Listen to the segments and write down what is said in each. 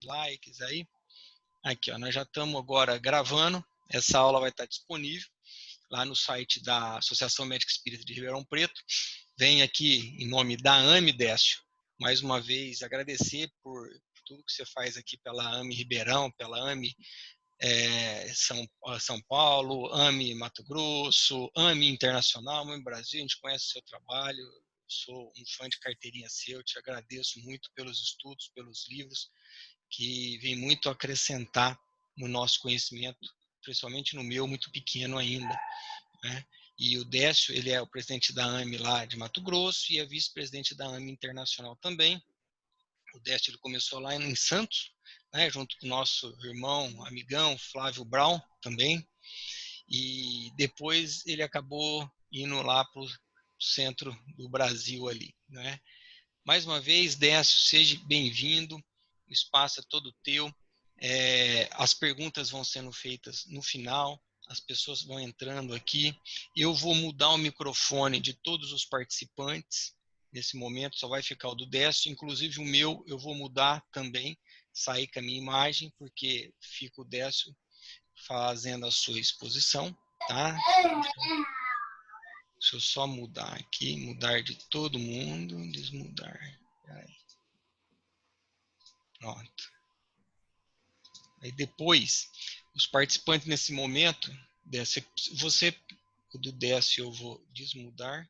likes aí. Aqui, ó, nós já estamos agora gravando. Essa aula vai estar disponível lá no site da Associação Médica Espírita de Ribeirão Preto. Venho aqui em nome da AME, Décio, mais uma vez agradecer por tudo que você faz aqui pela AME Ribeirão, pela AME São Paulo, AME Mato Grosso, AME Internacional, AME Brasil. A gente conhece o seu trabalho, sou um fã de carteirinha seu, te agradeço muito pelos estudos, pelos livros, que vem muito acrescentar no nosso conhecimento, principalmente no meu, muito pequeno ainda, né? E o Décio, ele é o presidente da AME lá de Mato Grosso e é vice-presidente da AME Internacional também. O Décio ele começou lá em Santos, né, junto com o nosso irmão, amigão, Flávio Brown também. E depois ele acabou indo lá para o centro do Brasil ali, né? Mais uma vez, Décio, seja bem-vindo, o espaço é todo teu. As perguntas vão sendo feitas no final, as pessoas vão entrando aqui. Eu vou mudar o microfone de todos os participantes. Nesse momento só vai ficar o do Décio, inclusive o meu eu vou mudar também, sair com a minha imagem, porque fica o Décio fazendo a sua exposição, tá? Deixa eu só mudar aqui, mudar de todo mundo, desmudar. Pronto. Aí depois, os participantes nesse momento, você, o do Décio eu vou desmudar.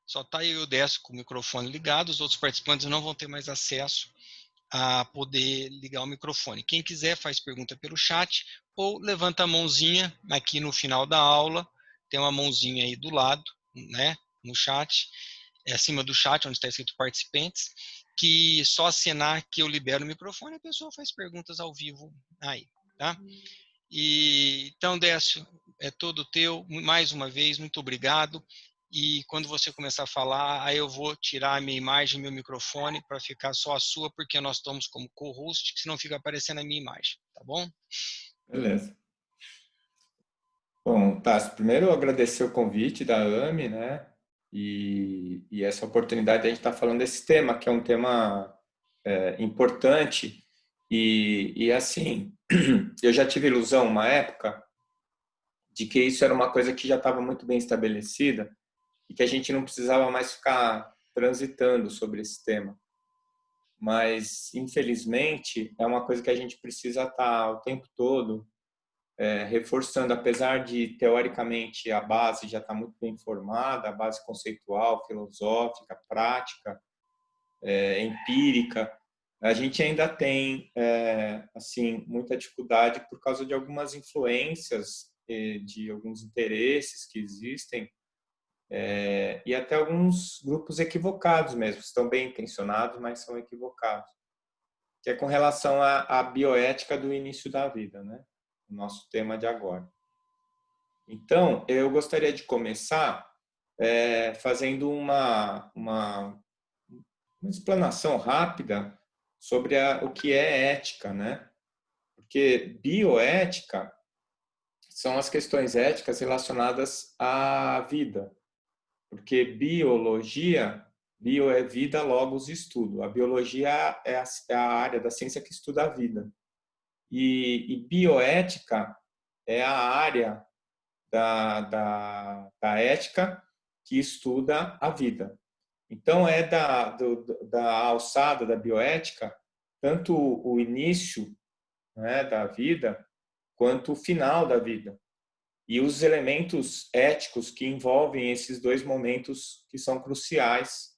Só está eu e o Décio com o microfone ligado, os outros participantes não vão ter mais acesso a poder ligar o microfone. Quem quiser faz pergunta pelo chat ou levanta a mãozinha aqui no final da aula, tem uma mãozinha aí do lado, né, no chat, acima do chat, onde está escrito participantes, que só assinar que eu libero o microfone, a pessoa faz perguntas ao vivo aí, tá? E, então, Décio, é todo teu, mais uma vez, muito obrigado. E quando você começar a falar, aí eu vou tirar a minha imagem, meu microfone, para ficar só a sua, porque nós estamos como co-host, que senão fica aparecendo a minha imagem, tá bom? Beleza. Bom, Tássio, primeiro eu agradecer o convite da AME, né? E essa oportunidade de a gente estar falando desse tema, que é um tema importante. E assim, eu já tive ilusão uma época de que isso era uma coisa que já estava muito bem estabelecida e que a gente não precisava mais ficar transitando sobre esse tema. Mas, infelizmente, é uma coisa que a gente precisa estar o tempo todo reforçando, apesar de, teoricamente, a base já está muito bem formada, a base conceitual, filosófica, prática, empírica, a gente ainda tem assim muita dificuldade por causa de algumas influências, de alguns interesses que existem, e até alguns grupos equivocados mesmo, estão bem intencionados, mas são equivocados, que é com relação à bioética do início da vida, né? O nosso tema de agora. Então, eu gostaria de começar fazendo uma explanação rápida sobre o que é ética, né? Porque bioética são as questões éticas relacionadas à vida. Porque biologia, bio é vida, logos estudo. A biologia é a área da ciência que estuda a vida. E bioética é a área da ética que estuda a vida. Então, é da alçada da bioética, tanto o início, né, da vida, quanto o final da vida. E os elementos éticos que envolvem esses dois momentos que são cruciais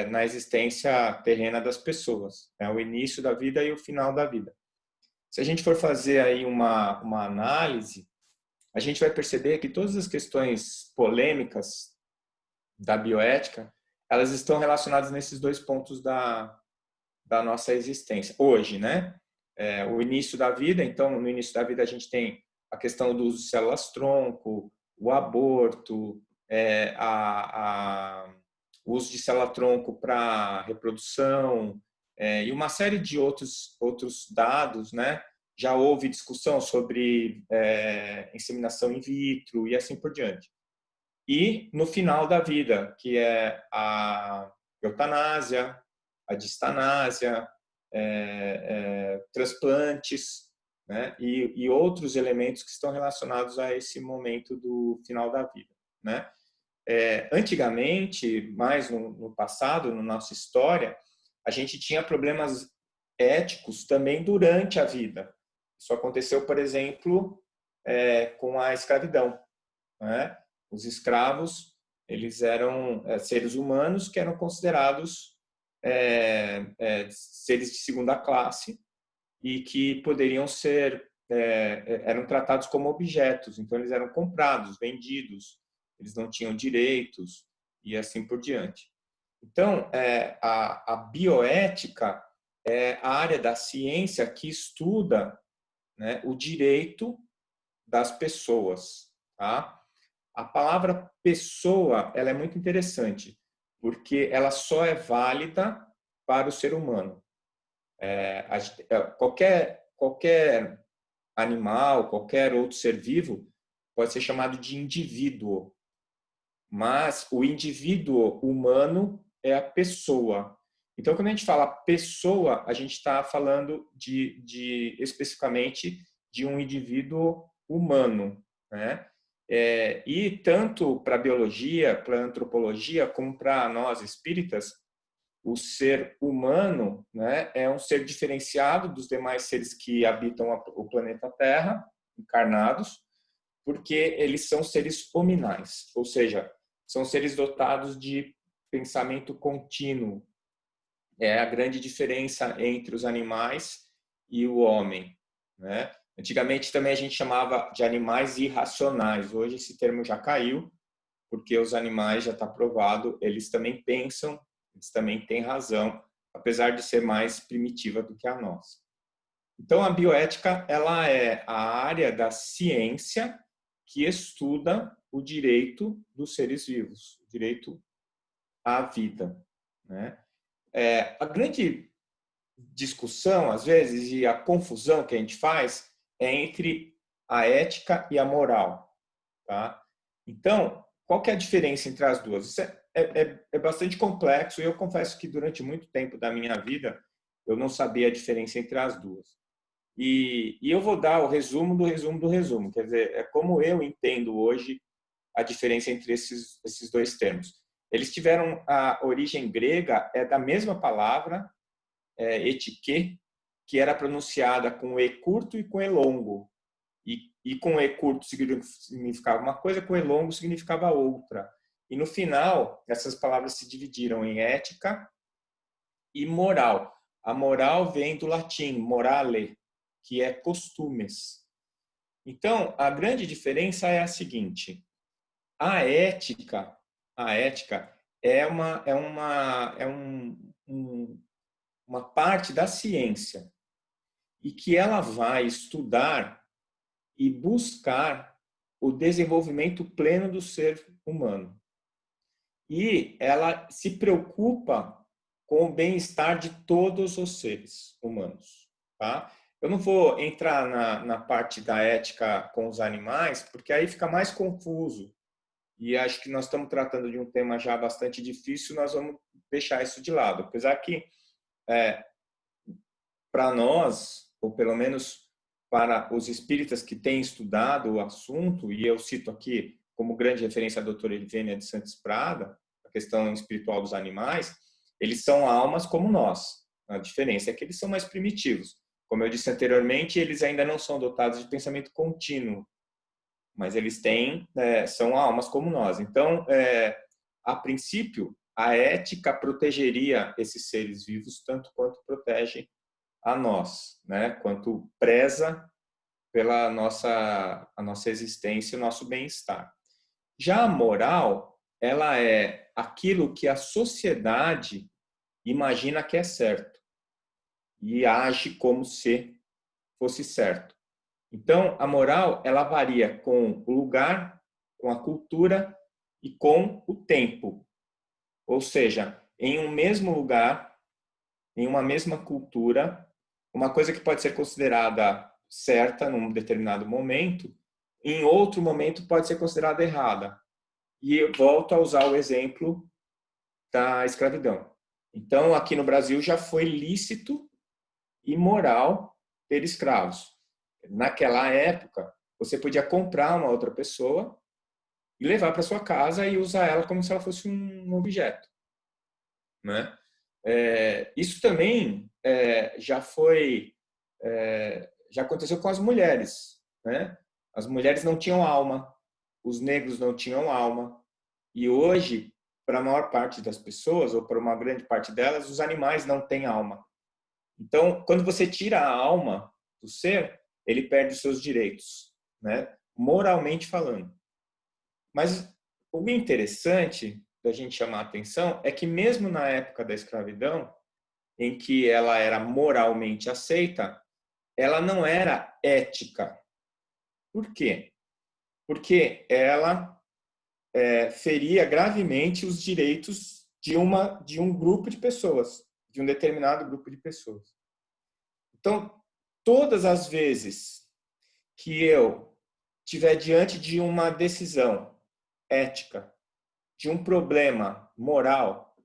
na existência terrena das pessoas, né, o início da vida e o final da vida. Se a gente for fazer aí uma análise, a gente vai perceber que todas as questões polêmicas da bioética, elas estão relacionadas nesses dois pontos da nossa existência. Hoje, né? O início da vida, então, no início da vida a gente tem a questão do uso de células-tronco, o aborto, o uso de célula-tronco para reprodução, e uma série de outros dados, né? Já houve discussão sobre inseminação in vitro e assim por diante. E no final da vida, que é a eutanásia, a distanásia, transplantes, né? E outros elementos que estão relacionados a esse momento do final da vida, né? Antigamente, mais no passado, na nossa história, a gente tinha problemas éticos também durante a vida. Isso aconteceu, por exemplo, com a escravidão, né? Os escravos, eles eram seres humanos que eram considerados seres de segunda classe e que poderiam ser eram tratados como objetos. Então eles eram comprados, vendidos, eles não tinham direitos e assim por diante. Então a bioética é a área da ciência que estuda, né, o direito das pessoas, tá? A palavra pessoa, ela é muito interessante, porque ela só é válida para o ser humano. Qualquer animal, qualquer outro ser vivo pode ser chamado de indivíduo, mas o indivíduo humano é a pessoa. Então, quando a gente fala pessoa, a gente está falando especificamente de um indivíduo humano, né? E tanto para a biologia, para a antropologia, como para nós espíritas, o ser humano, né, é um ser diferenciado dos demais seres que habitam o planeta Terra, encarnados, porque eles são seres hominais, ou seja, são seres dotados de pensamento contínuo. É a grande diferença entre os animais e o homem, né? Antigamente também a gente chamava de animais irracionais. Hoje esse termo já caiu, porque os animais, já está provado, eles também pensam, eles também têm razão, apesar de ser mais primitiva do que a nossa. Então, a bioética, ela é a área da ciência que estuda o direito dos seres vivos, o direito à vida, né? A grande discussão, às vezes, e a confusão que a gente faz é entre a ética e a moral, tá? Então, qual que é a diferença entre as duas? Isso é bastante complexo e eu confesso que durante muito tempo da minha vida eu não sabia a diferença entre as duas. E eu vou dar o resumo do resumo do resumo, quer dizer, é como eu entendo hoje a diferença entre esses dois termos. Eles tiveram a origem grega, é da mesma palavra, etiquê, que era pronunciada com E curto e com E longo. E com E curto significava uma coisa, com E longo significava outra. E no final, essas palavras se dividiram em ética e moral. A moral vem do latim, morale, que é costumes. Então, a grande diferença é a seguinte: a ética, uma parte da ciência e que ela vai estudar e buscar o desenvolvimento pleno do ser humano. E ela se preocupa com o bem-estar de todos os seres humanos, tá? Eu não vou entrar na parte da ética com os animais, porque aí fica mais confuso. E acho que nós estamos tratando de um tema já bastante difícil, nós vamos deixar isso de lado. Apesar que, para nós, ou pelo menos para os espíritas que têm estudado o assunto, e eu cito aqui como grande referência a doutora Elivênia de Santos Prada, a questão espiritual dos animais, eles são almas como nós. A diferença é que eles são mais primitivos. Como eu disse anteriormente, eles ainda não são dotados de pensamento contínuo, mas eles são almas como nós. Então, a princípio, a ética protegeria esses seres vivos tanto quanto protege a nós, né? Quanto preza pela a nossa existência e o nosso bem-estar. Já a moral, ela é aquilo que a sociedade imagina que é certo e age como se fosse certo. Então, a moral, ela varia com o lugar, com a cultura e com o tempo. Ou seja, em um mesmo lugar, em uma mesma cultura, uma coisa que pode ser considerada certa num determinado momento, em outro momento pode ser considerada errada. E eu volto a usar o exemplo da escravidão. Então, aqui no Brasil já foi lícito imoral ter escravos. Naquela época, você podia comprar uma outra pessoa e levar para sua casa e usar ela como se ela fosse um objeto, né? Isso também já aconteceu com as mulheres, né? As mulheres não tinham alma, os negros não tinham alma, e hoje, para a maior parte das pessoas, ou para uma grande parte delas, os animais não têm alma. Então, quando você tira a alma do ser, ele perde os seus direitos, né? Moralmente falando. Mas o interessante da gente chamar a atenção é que mesmo na época da escravidão, em que ela era moralmente aceita, ela não era ética. Por quê? Porque ela feria gravemente os direitos de um grupo de pessoas, de um determinado grupo de pessoas. Então, todas as vezes que eu estiver diante de uma decisão ética, de um problema moral,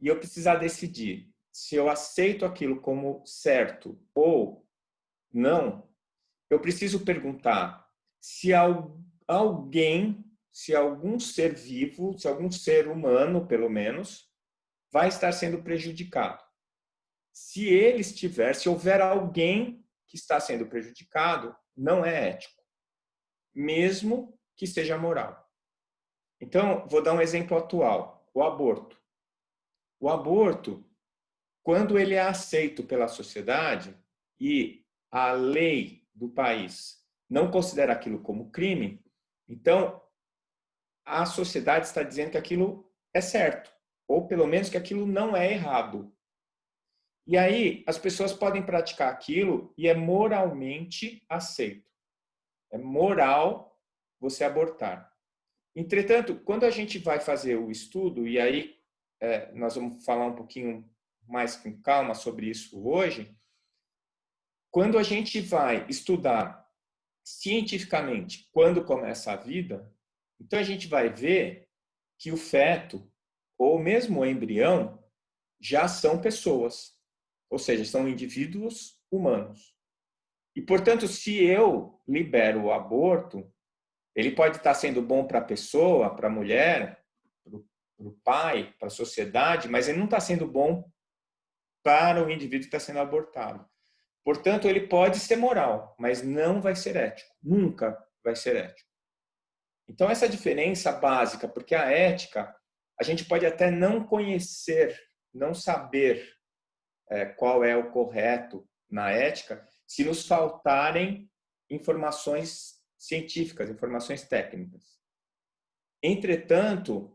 e eu precisar decidir se eu aceito aquilo como certo ou não, eu preciso perguntar se alguém, se algum ser vivo, se algum ser humano, pelo menos, vai estar sendo prejudicado. Se ele estiver, se houver alguém que está sendo prejudicado, não é ético, mesmo que seja moral. Então, vou dar um exemplo atual, o aborto. O aborto, quando ele é aceito pela sociedade e a lei do país não considera aquilo como crime, então a sociedade está dizendo que aquilo é certo, ou pelo menos que aquilo não é errado. E aí as pessoas podem praticar aquilo e é moralmente aceito. É moral você abortar. Entretanto, quando a gente vai fazer o estudo, e aí nós vamos falar um pouquinho mais com calma sobre isso hoje, quando a gente vai estudar cientificamente quando começa a vida, então a gente vai ver que o feto, ou mesmo o embrião, já são pessoas, ou seja, são indivíduos humanos. E, portanto, se eu libero o aborto, ele pode estar sendo bom para a pessoa, para a mulher, para o pai, para a sociedade, mas ele não está sendo bom para o indivíduo que está sendo abortado. Portanto, ele pode ser moral, mas não vai ser ético. Nunca vai ser ético. Então, essa diferença básica, porque a ética, a gente pode até não conhecer, não saber qual é o correto na ética, se nos faltarem informações científicas, informações técnicas. Entretanto,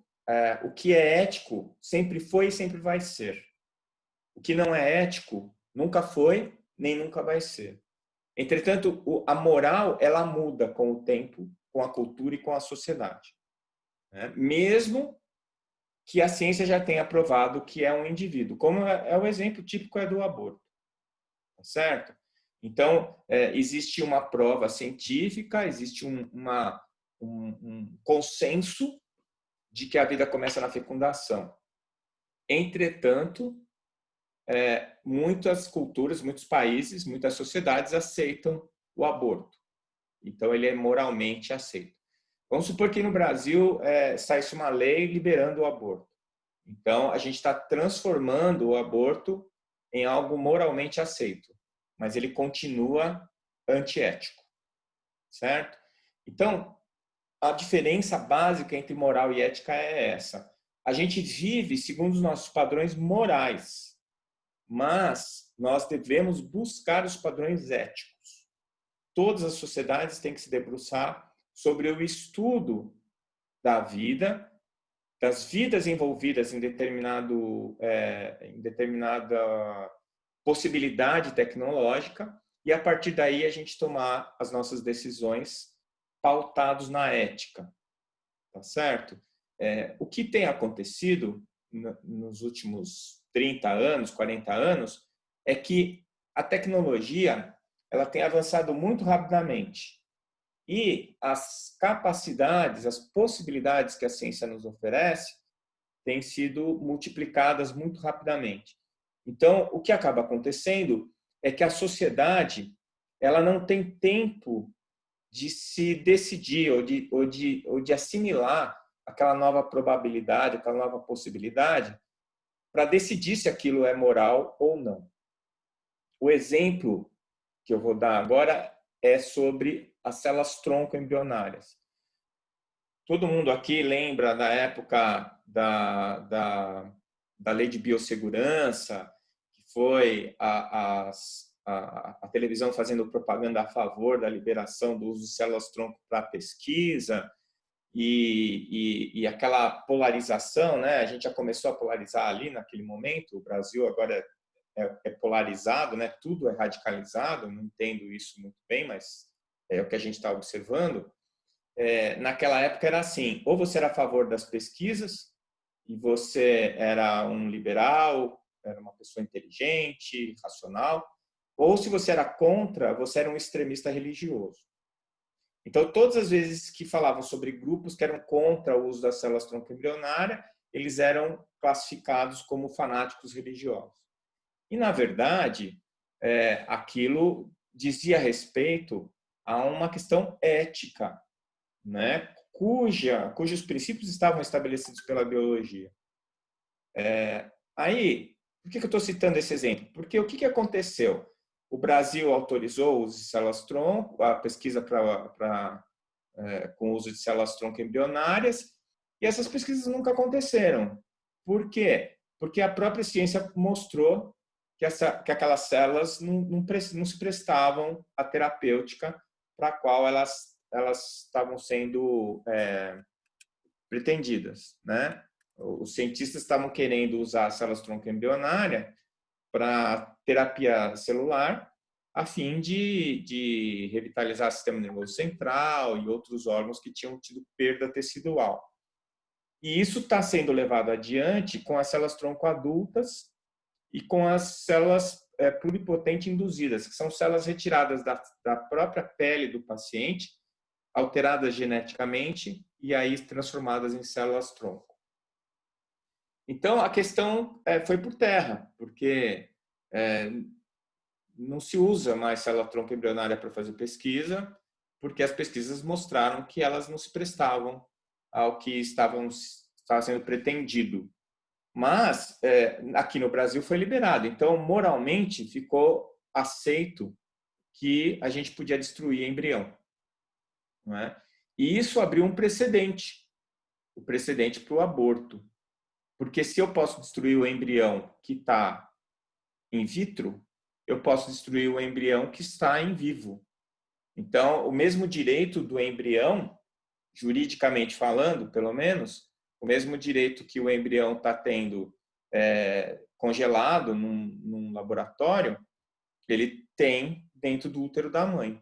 o que é ético sempre foi e sempre vai ser. O que não é ético nunca foi nem nunca vai ser. Entretanto, a moral ela muda com o tempo, com a cultura e com a sociedade, né? Mesmo que a ciência já tenha provado que é um indivíduo, como o exemplo típico do aborto, tá certo? Então, existe uma prova científica, existe um consenso de que a vida começa na fecundação. Entretanto, muitas culturas, muitos países, muitas sociedades aceitam o aborto. Então, ele é moralmente aceito. Vamos supor que no Brasil saísse uma lei liberando o aborto. Então, a gente está transformando o aborto em algo moralmente aceito, mas ele continua antiético, certo? Então, a diferença básica entre moral e ética é essa. A gente vive segundo os nossos padrões morais, mas nós devemos buscar os padrões éticos. Todas as sociedades têm que se debruçar sobre o estudo da vida, das vidas envolvidas em determinada possibilidade tecnológica, e a partir daí a gente tomar as nossas decisões pautados na ética, tá certo? O que tem acontecido nos últimos 30 anos, 40 anos, é que a tecnologia ela tem avançado muito rapidamente. E as capacidades, as possibilidades que a ciência nos oferece têm sido multiplicadas muito rapidamente. Então, o que acaba acontecendo é que a sociedade ela não tem tempo de se decidir ou de assimilar aquela nova probabilidade, aquela nova possibilidade, para decidir se aquilo é moral ou não. O exemplo que eu vou dar agora é sobre as células tronco embrionárias. Todo mundo aqui lembra da época da lei de biossegurança, que foi a televisão fazendo propaganda a favor da liberação do uso de células tronco para pesquisa, e aquela polarização, né? A gente já começou a polarizar ali naquele momento. O Brasil agora é polarizado, né? Tudo é radicalizado. Não entendo isso muito bem, mas é o que a gente está observando. Naquela época era assim: ou você era a favor das pesquisas e você era um liberal, era uma pessoa inteligente, racional, ou se você era contra, você era um extremista religioso. Então, todas as vezes que falavam sobre grupos que eram contra o uso das células tronco embrionária, eles eram classificados como fanáticos religiosos. E, na verdade, aquilo dizia respeito a uma questão ética, né? Cujos princípios estavam estabelecidos pela biologia. Aí, por que eu estou citando esse exemplo? Porque o que aconteceu? O Brasil autorizou o uso de células-tronco, a pesquisa com o uso de células-tronco embrionárias, e essas pesquisas nunca aconteceram. Por quê? Porque a própria ciência mostrou que aquelas células não se prestavam à terapêutica para a qual elas estavam sendo pretendidas, né? Os cientistas estavam querendo usar as células-tronco embrionária para terapia celular, a fim de revitalizar o sistema nervoso central e outros órgãos que tinham tido perda tecidual. E isso está sendo levado adiante com as células-tronco adultas e com as células pluripotente induzidas, que são células retiradas da própria pele do paciente, alteradas geneticamente e aí transformadas em células-tronco. Então, a questão foi por terra, porque não se usa mais célula-tronco embrionária para fazer pesquisa, porque as pesquisas mostraram que elas não se prestavam ao que estava sendo pretendido. Mas, aqui no Brasil foi liberado. Então, moralmente, ficou aceito que a gente podia destruir embrião. Não é? E isso abriu um precedente, o precedente para o aborto. Porque se eu posso destruir o embrião que está in vitro, eu posso destruir o embrião que está em vivo. Então, o mesmo direito do embrião, juridicamente falando, pelo menos, o mesmo direito que o embrião está tendo congelado num laboratório, ele tem dentro do útero da mãe,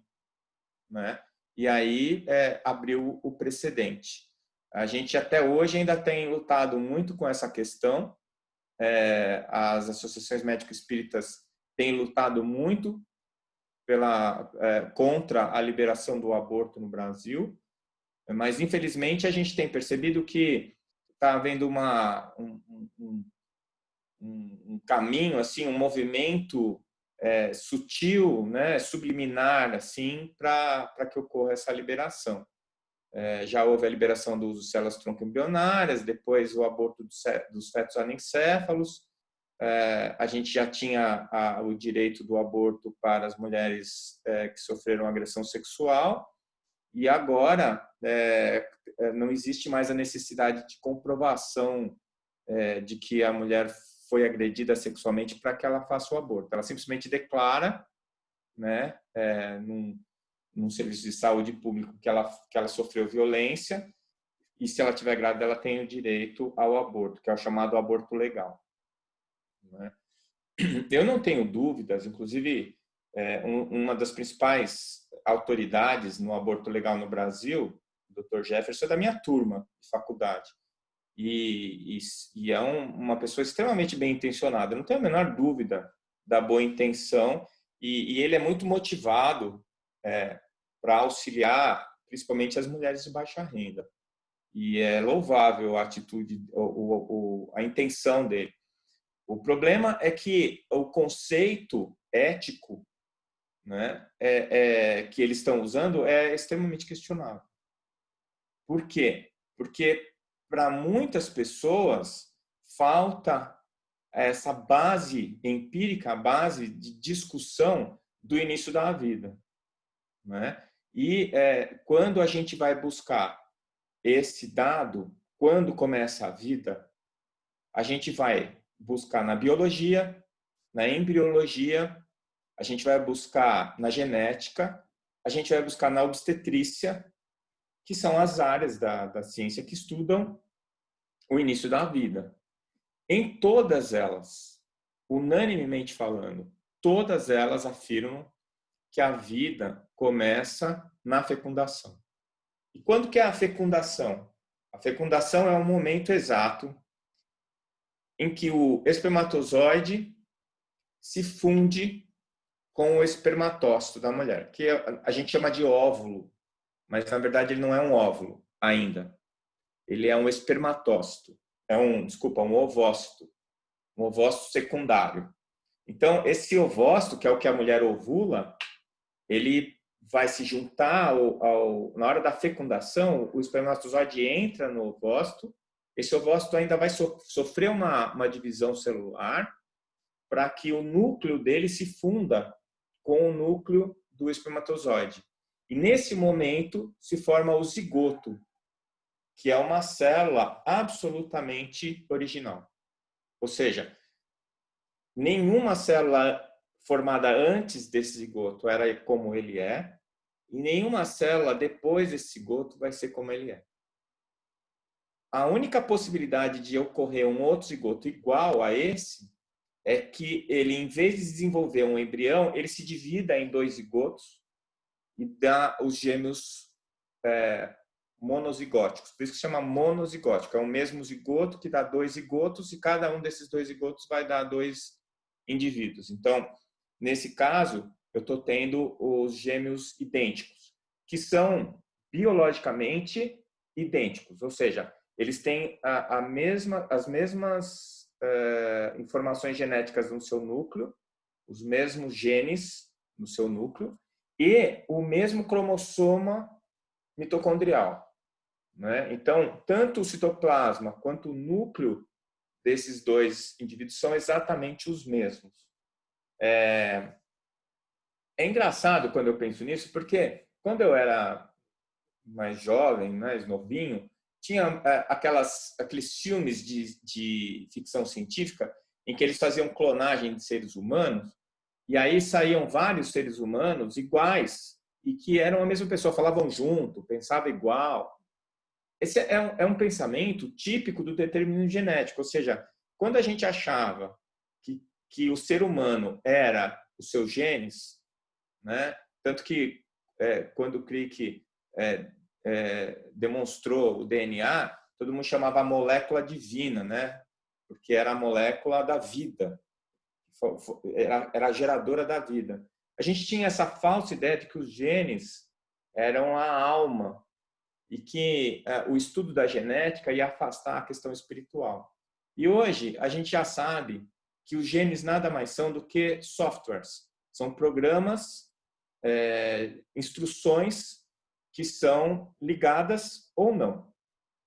né? E aí abriu o precedente. A gente até hoje ainda tem lutado muito com essa questão. As associações médico-espíritas têm lutado muito contra a liberação do aborto no Brasil, mas infelizmente a gente tem percebido que está havendo um caminho, assim, um movimento sutil, né, subliminar, assim, para que ocorra essa liberação. Já houve a liberação do uso de células tronco embrionárias, depois o aborto dos fetos anencéfalos. A gente já tinha o direito do aborto para as mulheres que sofreram agressão sexual, e agora não existe mais a necessidade de comprovação de que a mulher foi agredida sexualmente para que ela faça o aborto. Ela simplesmente declara, né, num serviço de saúde público que ela sofreu violência, e se ela tiver grávida, ela tem o direito ao aborto, que é o chamado aborto legal. Né? Eu não tenho dúvidas, inclusive uma das principais autoridades no aborto legal no Brasil, o Dr. Jefferson, é da minha turma de faculdade. E é uma pessoa extremamente bem intencionada. Eu não tenho a menor dúvida da boa intenção, e ele é muito motivado para auxiliar, principalmente as mulheres de baixa renda. E é louvável a atitude, a intenção dele. O problema é que o conceito ético, né, que eles estão usando é extremamente questionável. Por quê? Porque para muitas pessoas falta essa base empírica, a base de discussão do início da vida, né? E quando a gente vai buscar esse dado, quando começa a vida, a gente vai buscar na biologia, na embriologia, a gente vai buscar na genética, a gente vai buscar na obstetrícia, que são as áreas da ciência que estudam o início da vida. Em todas elas, unanimemente falando, todas elas afirmam que a vida começa na fecundação. E quando que é a fecundação? A fecundação é o momento exato em que o espermatozoide se funde com o espermatócito da mulher, que a gente chama de óvulo, mas na verdade ele não é um óvulo ainda. Ele é um espermatócito. Um ovócito. Um ovócito secundário. Então, esse ovócito, que é o que a mulher ovula, ele vai se juntar na hora da fecundação, o espermatozoide entra no ovócito, esse ovócito ainda vai sofrer uma divisão celular para que o núcleo dele se funda com o núcleo do espermatozoide. E nesse momento se forma o zigoto, que é uma célula absolutamente original. Ou seja, nenhuma célula formada antes desse zigoto era como ele é, e nenhuma célula depois desse zigoto vai ser como ele é. A única possibilidade de ocorrer um outro zigoto igual a esse é que ele, em vez de desenvolver um embrião, ele se divida em 2 zigotos e dá os gêmeos monozigóticos. Por isso que se chama monozigótico. É o mesmo zigoto que dá 2 zigotos e cada um desses 2 zigotos vai dar 2 indivíduos. Então, nesse caso, eu estou tendo os gêmeos idênticos, que são biologicamente idênticos, ou seja, eles têm as mesmas informações genéticas no seu núcleo, os mesmos genes no seu núcleo e o mesmo cromossoma mitocondrial, né? Então, tanto o citoplasma quanto o núcleo desses 2 indivíduos são exatamente os mesmos. É engraçado quando eu penso nisso, porque quando eu era mais jovem, mais novinho, tinha aqueles filmes de ficção científica em que eles faziam clonagem de seres humanos e aí saíam vários seres humanos iguais e que eram a mesma pessoa, falavam junto, pensavam igual. Esse é um pensamento típico do determinismo genético, ou seja, quando a gente achava que o ser humano era os seus genes, né? Tanto que quando o Crick demonstrou o DNA, todo mundo chamava a molécula divina, né? Porque era a molécula da vida, era a geradora da vida. A gente tinha essa falsa ideia de que os genes eram a alma e que o estudo da genética ia afastar a questão espiritual. E hoje a gente já sabe que os genes nada mais são do que softwares. São programas, instruções que são ligadas ou não.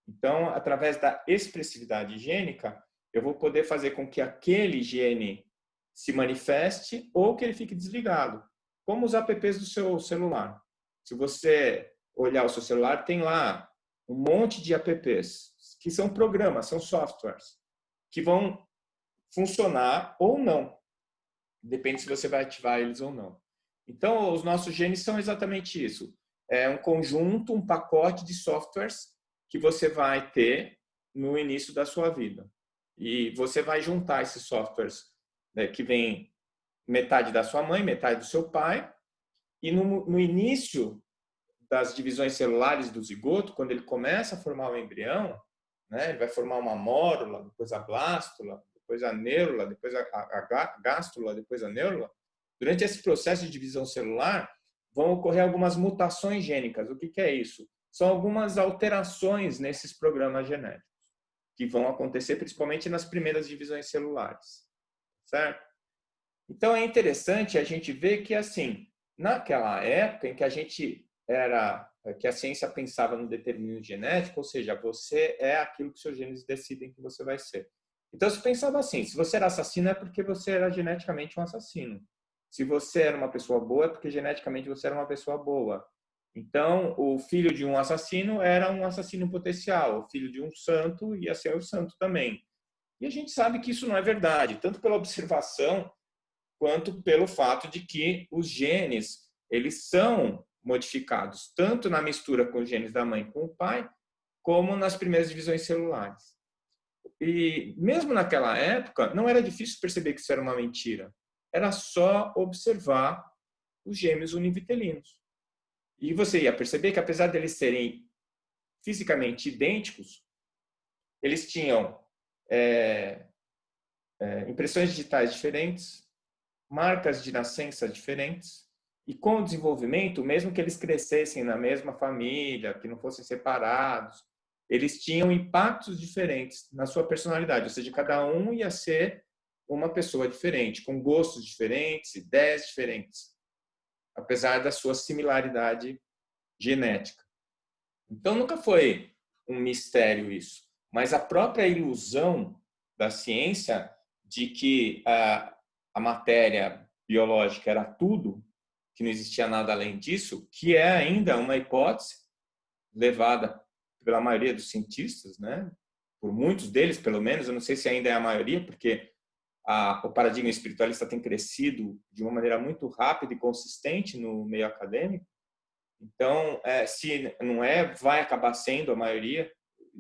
Então, através da expressividade gênica, eu vou poder fazer com que aquele gene se manifeste ou que ele fique desligado, como os apps do seu celular. Se você olhar o seu celular, tem lá um monte de apps, que são programas, são softwares, que vão funcionar ou não. Depende se você vai ativar eles ou não. Então, os nossos genes são exatamente isso. É um conjunto, um pacote de softwares que você vai ter no início da sua vida. E você vai juntar esses softwares, né, que vem metade da sua mãe, metade do seu pai, e no início das divisões celulares do zigoto, quando ele começa a formar o embrião, né, ele vai formar uma mórula, depois a blástula, depois a neurula, depois a gástula, depois a neurula. Durante esse processo de divisão celular, vão ocorrer algumas mutações gênicas. O que é isso? São algumas alterações nesses programas genéticos, que vão acontecer principalmente nas primeiras divisões celulares. certo? Então é interessante a gente ver que, assim, naquela época em que que a ciência pensava no determinismo genético, ou seja, você é aquilo que seus genes decidem que você vai ser. Então se pensava assim, se você era assassino é porque você era geneticamente um assassino. Se você era uma pessoa boa é porque geneticamente você era uma pessoa boa. Então, o filho de um assassino era um assassino potencial, o filho de um santo ia ser o santo também. E a gente sabe que isso não é verdade, tanto pela observação quanto pelo fato de que os genes, eles são modificados tanto na mistura com os genes da mãe com o pai, como nas primeiras divisões celulares. E mesmo naquela época, não era difícil perceber que isso era uma mentira. Era só observar os gêmeos univitelinos. E você ia perceber que, apesar deles serem fisicamente idênticos, eles tinham impressões digitais diferentes, marcas de nascença diferentes, e com o desenvolvimento, mesmo que eles crescessem na mesma família, que não fossem separados, eles tinham impactos diferentes na sua personalidade, ou seja, cada um ia ser uma pessoa diferente, com gostos diferentes, ideias diferentes, apesar da sua similaridade genética. Então nunca foi um mistério isso, mas a própria ilusão da ciência de que a matéria biológica era tudo, que não existia nada além disso, que é ainda uma hipótese levada pela maioria dos cientistas, né? Por muitos deles, pelo menos, eu não sei se ainda é a maioria, porque o paradigma espiritualista tem crescido de uma maneira muito rápida e consistente no meio acadêmico. Então, se não é, vai acabar sendo a maioria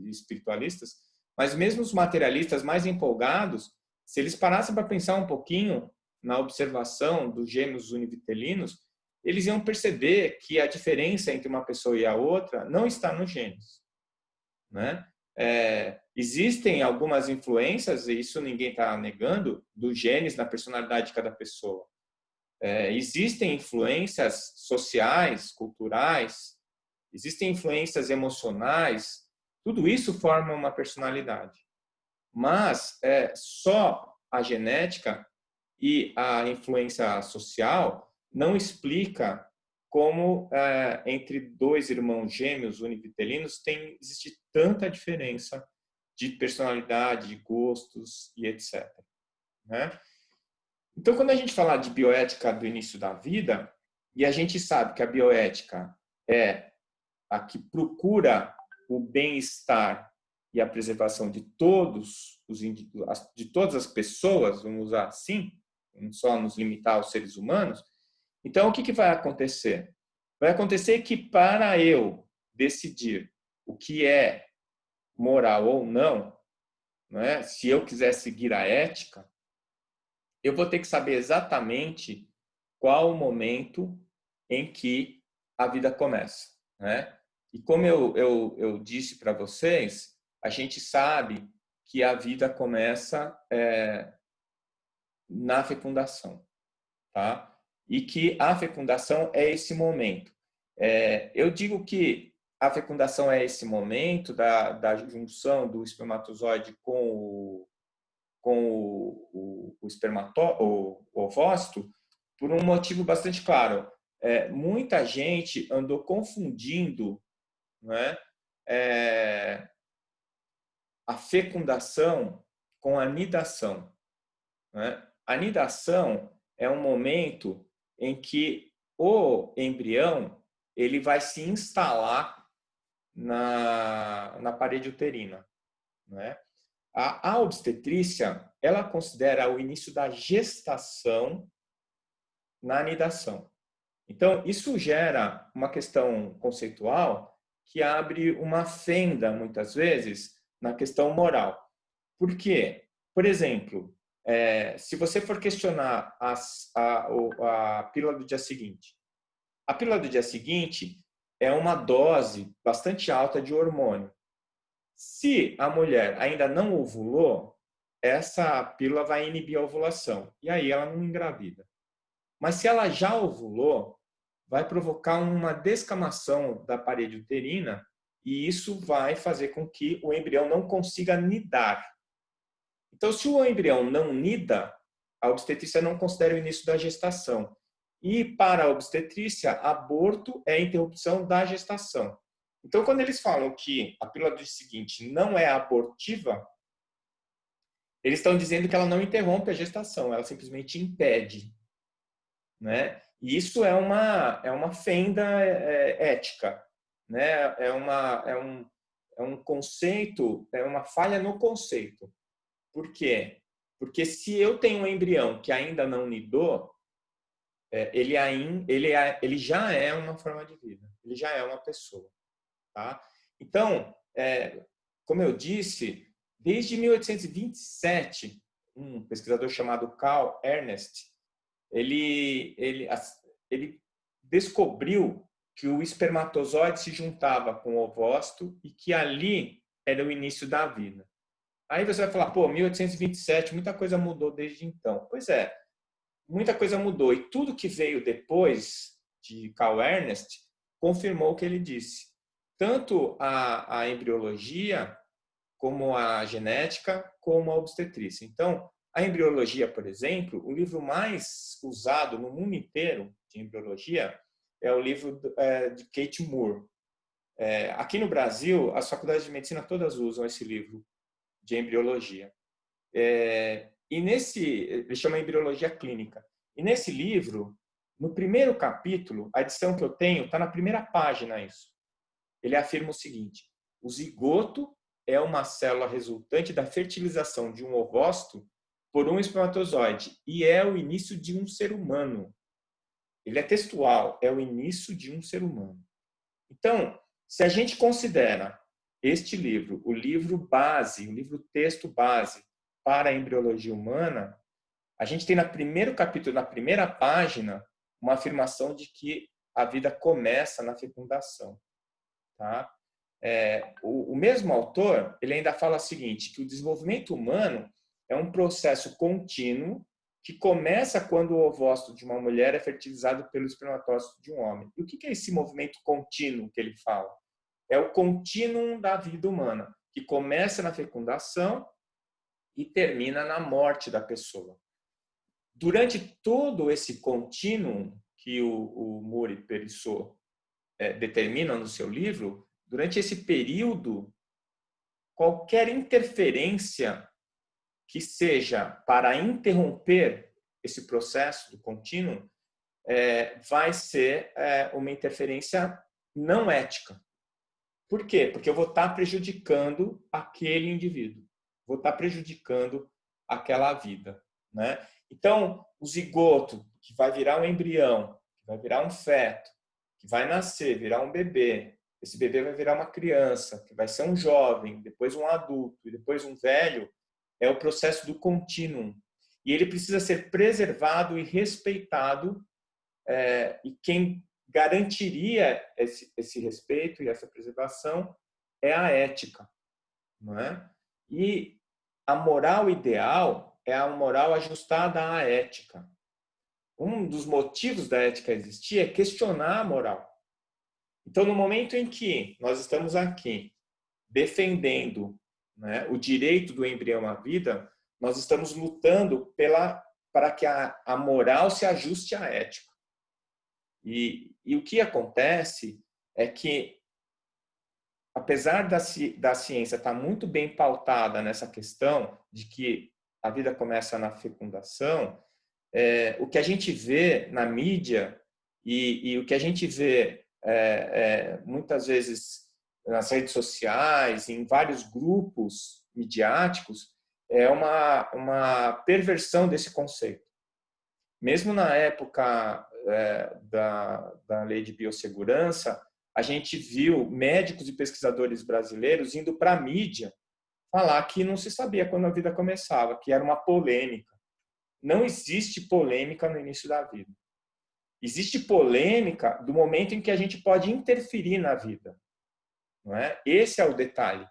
espiritualistas, mas mesmo os materialistas mais empolgados, se eles parassem para pensar um pouquinho na observação dos gêmeos univitelinos, eles iam perceber que a diferença entre uma pessoa e a outra não está nos genes, né? Existem algumas influências, e isso ninguém está negando, dos genes na personalidade de cada pessoa. Existem influências sociais, culturais, existem influências emocionais, tudo isso forma uma personalidade. Mas só a genética e a influência social não explica como entre dois irmãos gêmeos univitelinos existe tanta diferença de personalidade, de gostos e etc. Né? Então, quando a gente fala de bioética do início da vida, e a gente sabe que a bioética é a que procura o bem-estar e a preservação de todos os de todas as pessoas, vamos usar assim, não só nos limitar aos seres humanos. Então, o que vai acontecer? Vai acontecer que para eu decidir o que é moral ou não, né, se eu quiser seguir a ética, eu vou ter que saber exatamente qual o momento em que a vida começa, né? E como eu disse para vocês, a gente sabe que a vida começa na fecundação, tá? E que a fecundação é esse momento. Eu digo que a fecundação é esse momento da junção do espermatozoide com o ovócito, por um motivo bastante claro. Muita gente andou confundindo, né, a fecundação com a nidação. Né? A nidação é um momento em que o embrião ele vai se instalar na parede uterina. Né? A obstetrícia, ela considera o início da gestação na nidação. Então, isso gera uma questão conceitual que abre uma fenda, muitas vezes, na questão moral. Por quê? Por exemplo, se você for questionar a pílula do dia seguinte, a pílula do dia seguinte é uma dose bastante alta de hormônio. Se a mulher ainda não ovulou, essa pílula vai inibir a ovulação e aí ela não engravida. Mas se ela já ovulou, vai provocar uma descamação da parede uterina e isso vai fazer com que o embrião não consiga nidar. Então, se o embrião não nida, a obstetrícia não considera o início da gestação. E para a obstetrícia, aborto é a interrupção da gestação. Então, quando eles falam que a pílula do seguinte não é abortiva, eles estão dizendo que ela não interrompe a gestação, ela simplesmente impede, né? E isso é uma fenda ética, né? É um conceito, é uma falha no conceito. Por quê? Porque se eu tenho um embrião que ainda não nidou, ele já é uma forma de vida, ele já é uma pessoa, tá? Então, como eu disse, desde 1827, um pesquisador chamado Carl Ernst, ele descobriu que o espermatozoide se juntava com o ovócito e que ali era o início da vida. Aí você vai falar, pô, 1827, muita coisa mudou desde então. Pois é, muita coisa mudou. E tudo que veio depois de Carl Ernst confirmou o que ele disse. Tanto a embriologia, como a genética, como a obstetrícia. Então, a embriologia, por exemplo, o livro mais usado no mundo inteiro de embriologia é o livro de Kate Moore. Aqui no Brasil, as faculdades de medicina todas usam esse livro de embriologia. E ele chama Embriologia Clínica. E nesse livro, no primeiro capítulo, a edição que eu tenho, está na primeira página isso. Ele afirma o seguinte: o zigoto é uma célula resultante da fertilização de um ovócito por um espermatozoide e é o início de um ser humano. Ele é textual, é o início de um ser humano. Então, se a gente considera este livro, o livro base, o livro texto base para a embriologia humana, a gente tem no primeiro capítulo, na primeira página, uma afirmação de que a vida começa na fecundação. Tá? O mesmo autor, ele ainda fala o seguinte, que o desenvolvimento humano é um processo contínuo que começa quando o ovócito de uma mulher é fertilizado pelo espermatócito de um homem. E o que é esse movimento contínuo que ele fala? É o contínuo da vida humana, que começa na fecundação e termina na morte da pessoa. Durante todo esse contínuo que o Moore e Perissot determinam no seu livro, durante esse período, qualquer interferência que seja para interromper esse processo do contínuo vai ser uma interferência não ética. Por quê? Porque eu vou estar prejudicando aquele indivíduo, vou estar prejudicando aquela vida, né? Então, o zigoto, que vai virar um embrião, que vai virar um feto, que vai nascer, virar um bebê, esse bebê vai virar uma criança, que vai ser um jovem, depois um adulto e depois um velho, é o processo do contínuo. E ele precisa ser preservado e respeitado, e quem garantiria esse respeito e essa preservação é a ética, não é? E a moral ideal é a moral ajustada à ética. Um dos motivos da ética existir é questionar a moral. Então, no momento em que nós estamos aqui defendendo, né, o direito do embrião à vida, nós estamos lutando para que a moral se ajuste à ética. E o que acontece é que, apesar da ciência estar muito bem pautada nessa questão de que a vida começa na fecundação, o que a gente vê na mídia e o que a gente vê muitas vezes nas redes sociais, em vários grupos midiáticos, é uma perversão desse conceito. Mesmo na época da lei de biossegurança, a gente viu médicos e pesquisadores brasileiros indo para a mídia falar que não se sabia quando a vida começava, que era uma polêmica. Não existe polêmica no início da vida. Existe polêmica do momento em que a gente pode interferir na vida. Não é? Esse é o detalhe.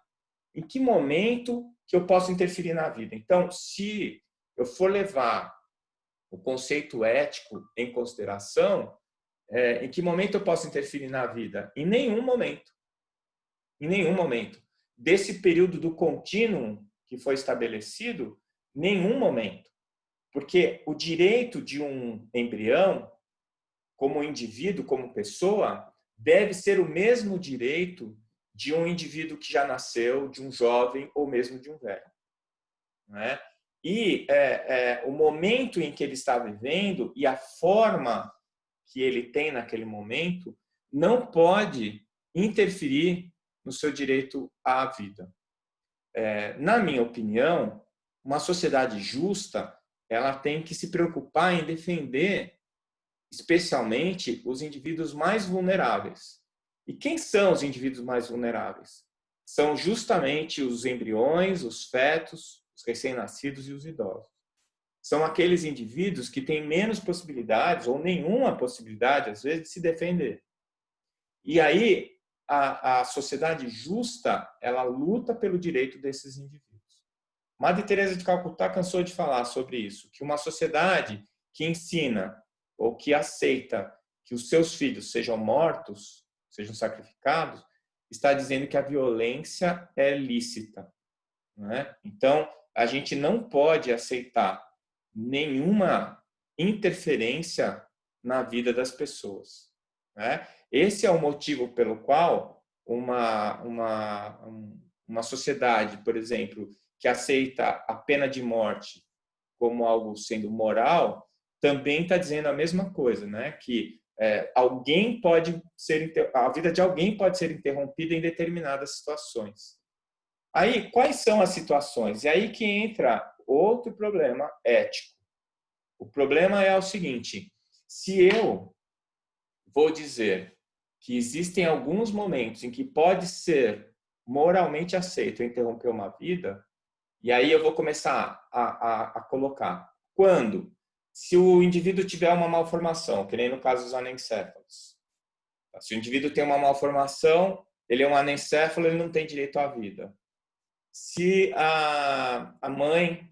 Em que momento que eu posso interferir na vida? Então, se eu for levar o conceito ético em consideração, em que momento eu posso interferir na vida? Em nenhum momento. Em nenhum momento. Desse período do contínuo que foi estabelecido, nenhum momento. Porque o direito de um embrião, como indivíduo, como pessoa, deve ser o mesmo direito de um indivíduo que já nasceu, de um jovem ou mesmo de um velho. Não é? E o momento em que ele está vivendo e a forma que ele tem naquele momento não pode interferir no seu direito à vida. Na minha opinião, uma sociedade justa, ela tem que se preocupar em defender especialmente os indivíduos mais vulneráveis. E quem são os indivíduos mais vulneráveis? São justamente os embriões, os fetos, os recém-nascidos e os idosos. São aqueles indivíduos que têm menos possibilidades ou nenhuma possibilidade, às vezes, de se defender. E aí, a sociedade justa, ela luta pelo direito desses indivíduos. Madre Teresa de Calcutá cansou de falar sobre isso, que uma sociedade que ensina ou que aceita que os seus filhos sejam mortos, sejam sacrificados, está dizendo que a violência é lícita. Não é? Então, a gente não pode aceitar nenhuma interferência na vida das pessoas. Né? Esse é o motivo pelo qual uma sociedade, por exemplo, que aceita a pena de morte como algo sendo moral, também está dizendo a mesma coisa, né? Que alguém pode a vida de alguém pode ser interrompida em determinadas situações. Aí, quais são as situações? E aí que entra outro problema ético. O problema é o seguinte: se eu vou dizer que existem alguns momentos em que pode ser moralmente aceito interromper uma vida, e aí eu vou começar a colocar quando, se o indivíduo tiver uma malformação, que nem no caso dos anencéfalos. Se o indivíduo tem uma malformação, ele é um anencéfalo, ele não tem direito à vida. Se a mãe,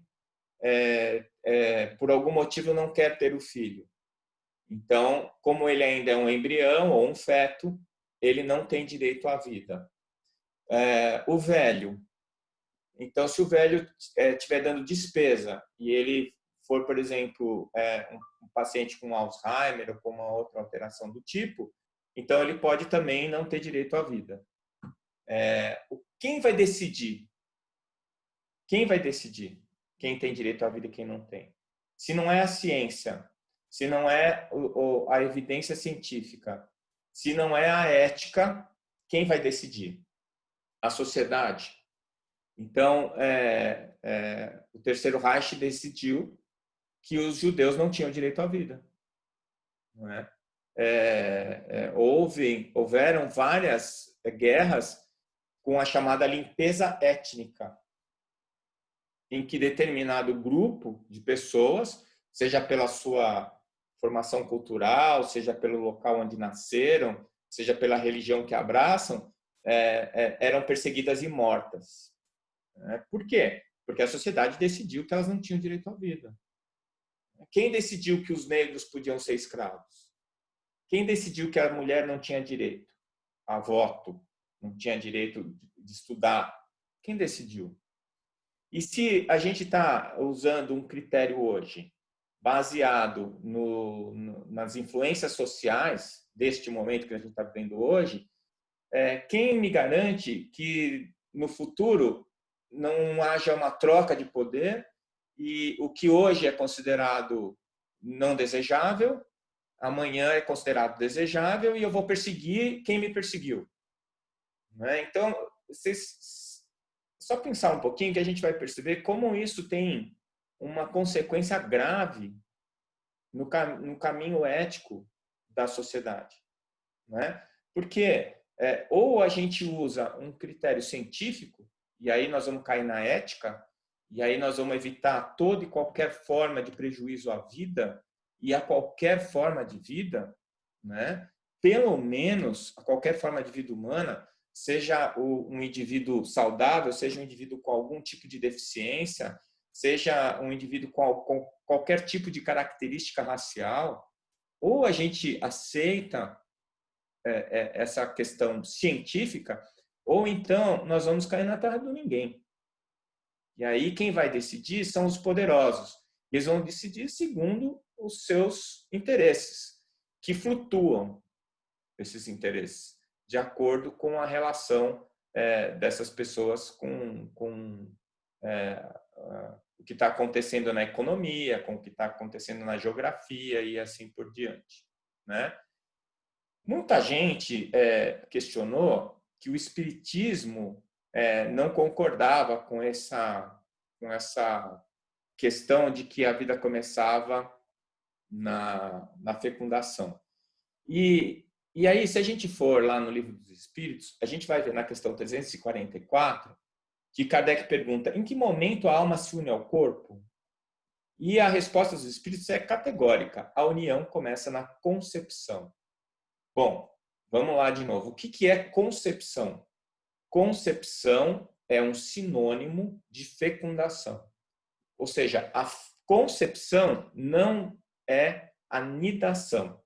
por algum motivo, não quer ter o filho, então, como ele ainda é um embrião ou um feto, ele não tem direito à vida. O velho. Então, se o velho estiver dando despesa e ele for, por exemplo, um paciente com Alzheimer ou com uma outra alteração do tipo, então ele pode também não ter direito à vida. Quem vai decidir? Quem vai decidir quem tem direito à vida e quem não tem? Se não é a ciência, se não é a evidência científica, se não é a ética, quem vai decidir? A sociedade. Então, o Terceiro Reich decidiu que os judeus não tinham direito à vida. Não é? Houveram várias guerras com a chamada limpeza étnica, em que determinado grupo de pessoas, seja pela sua formação cultural, seja pelo local onde nasceram, seja pela religião que abraçam, eram perseguidas e mortas. Por quê? Porque a sociedade decidiu que elas não tinham direito à vida. Quem decidiu que os negros podiam ser escravos? Quem decidiu que a mulher não tinha direito a voto, não tinha direito de estudar? Quem decidiu? E se a gente está usando um critério hoje baseado nas influências sociais deste momento que a gente está vivendo hoje, quem me garante que no futuro não haja uma troca de poder e o que hoje é considerado não desejável, amanhã é considerado desejável e eu vou perseguir quem me perseguiu? Então, só pensar um pouquinho que a gente vai perceber como isso tem uma consequência grave no caminho ético da sociedade. Porque ou a gente usa um critério científico, e aí nós vamos cair na ética, e aí nós vamos evitar toda e qualquer forma de prejuízo à vida e a qualquer forma de vida, pelo menos a qualquer forma de vida humana, seja um indivíduo saudável, seja um indivíduo com algum tipo de deficiência, seja um indivíduo com qualquer tipo de característica racial, ou a gente aceita essa questão científica, ou então nós vamos cair na terra do ninguém. E aí quem vai decidir são os poderosos. Eles vão decidir segundo os seus interesses, que flutuam, esses interesses, de acordo com a relação dessas pessoas com o que está acontecendo na economia, com o que está acontecendo na geografia e assim por diante, né? Muita gente questionou que o espiritismo não concordava com essa questão de que a vida começava na fecundação. E aí, se a gente for lá no Livro dos Espíritos, a gente vai ver na questão 344 que Kardec pergunta: em que momento a alma se une ao corpo? E a resposta dos Espíritos é categórica: a união começa na concepção. Bom, vamos lá de novo. O que é concepção? Concepção é um sinônimo de fecundação. Ou seja, a concepção não é a nidação.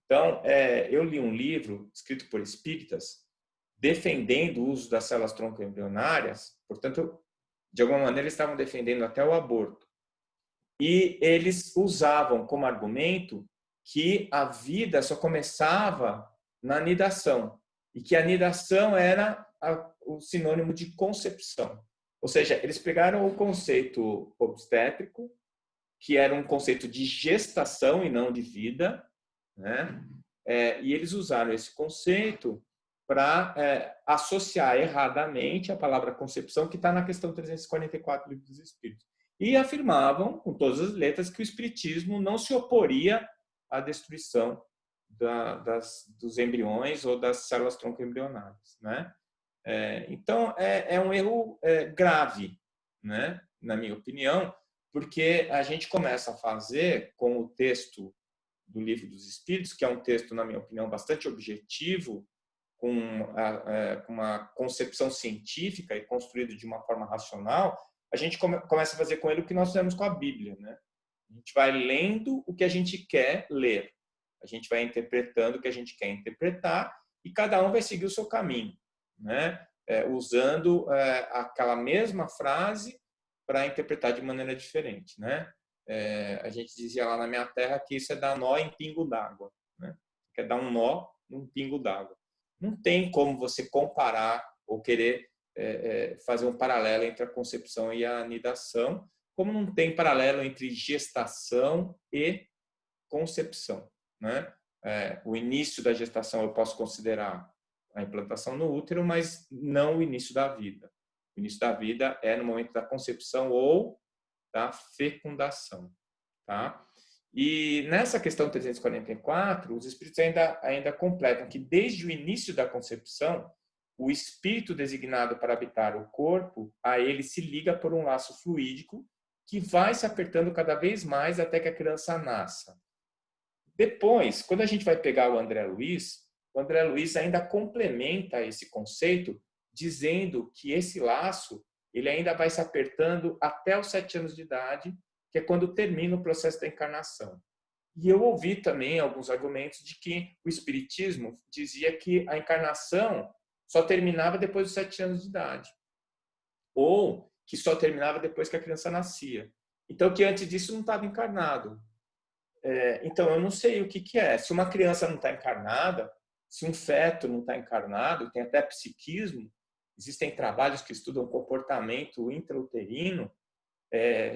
Então, eu li um livro escrito por espíritas defendendo o uso das células tronco-embrionárias, portanto, de alguma maneira, eles estavam defendendo até o aborto. E eles usavam como argumento que a vida só começava na nidação e que a nidação era o sinônimo de concepção. Ou seja, eles pegaram o conceito obstétrico, que era um conceito de gestação e não de vida, né? E eles usaram esse conceito para associar erradamente a palavra concepção, que está na questão 344 do Livro dos Espíritos. E afirmavam, com todas as letras, que o espiritismo não se oporia à destruição dos embriões ou das células tronco-embrionárias, né? Então, é um erro grave, né? Na minha opinião, porque a gente começa a fazer com o texto do Livro dos Espíritos, que é um texto, na minha opinião, bastante objetivo, com uma concepção científica e construído de uma forma racional, a gente começa a fazer com ele o que nós fizemos com a Bíblia, né? A gente vai lendo o que a gente quer ler, a gente vai interpretando o que a gente quer interpretar e cada um vai seguir o seu caminho, né? Usando aquela mesma frase para interpretar de maneira diferente, né? A gente dizia lá na minha terra que isso é dar nó em pingo d'água, né? Quer dar um nó num pingo d'água. Não tem como você comparar ou querer fazer um paralelo entre a concepção e a nidação, como não tem paralelo entre gestação e concepção, né? O início da gestação eu posso considerar a implantação no útero, mas não o início da vida. O início da vida é no momento da concepção ou da fecundação, tá? E nessa questão 344, os espíritos ainda completam que desde o início da concepção, o espírito designado para habitar o corpo, a ele se liga por um laço fluídico que vai se apertando cada vez mais até que a criança nasça. Depois, quando a gente vai pegar o André Luiz ainda complementa esse conceito dizendo que esse laço ele ainda vai se apertando até os 7 anos de idade, que é quando termina o processo da encarnação. E eu ouvi também alguns argumentos de que o espiritismo dizia que a encarnação só terminava depois dos 7 anos de idade, ou que só terminava depois que a criança nascia. Então, que antes disso não estava encarnado. Então, eu não sei o que é. Se uma criança não está encarnada, se um feto não está encarnado, tem até psiquismo, existem trabalhos que estudam comportamento intrauterino.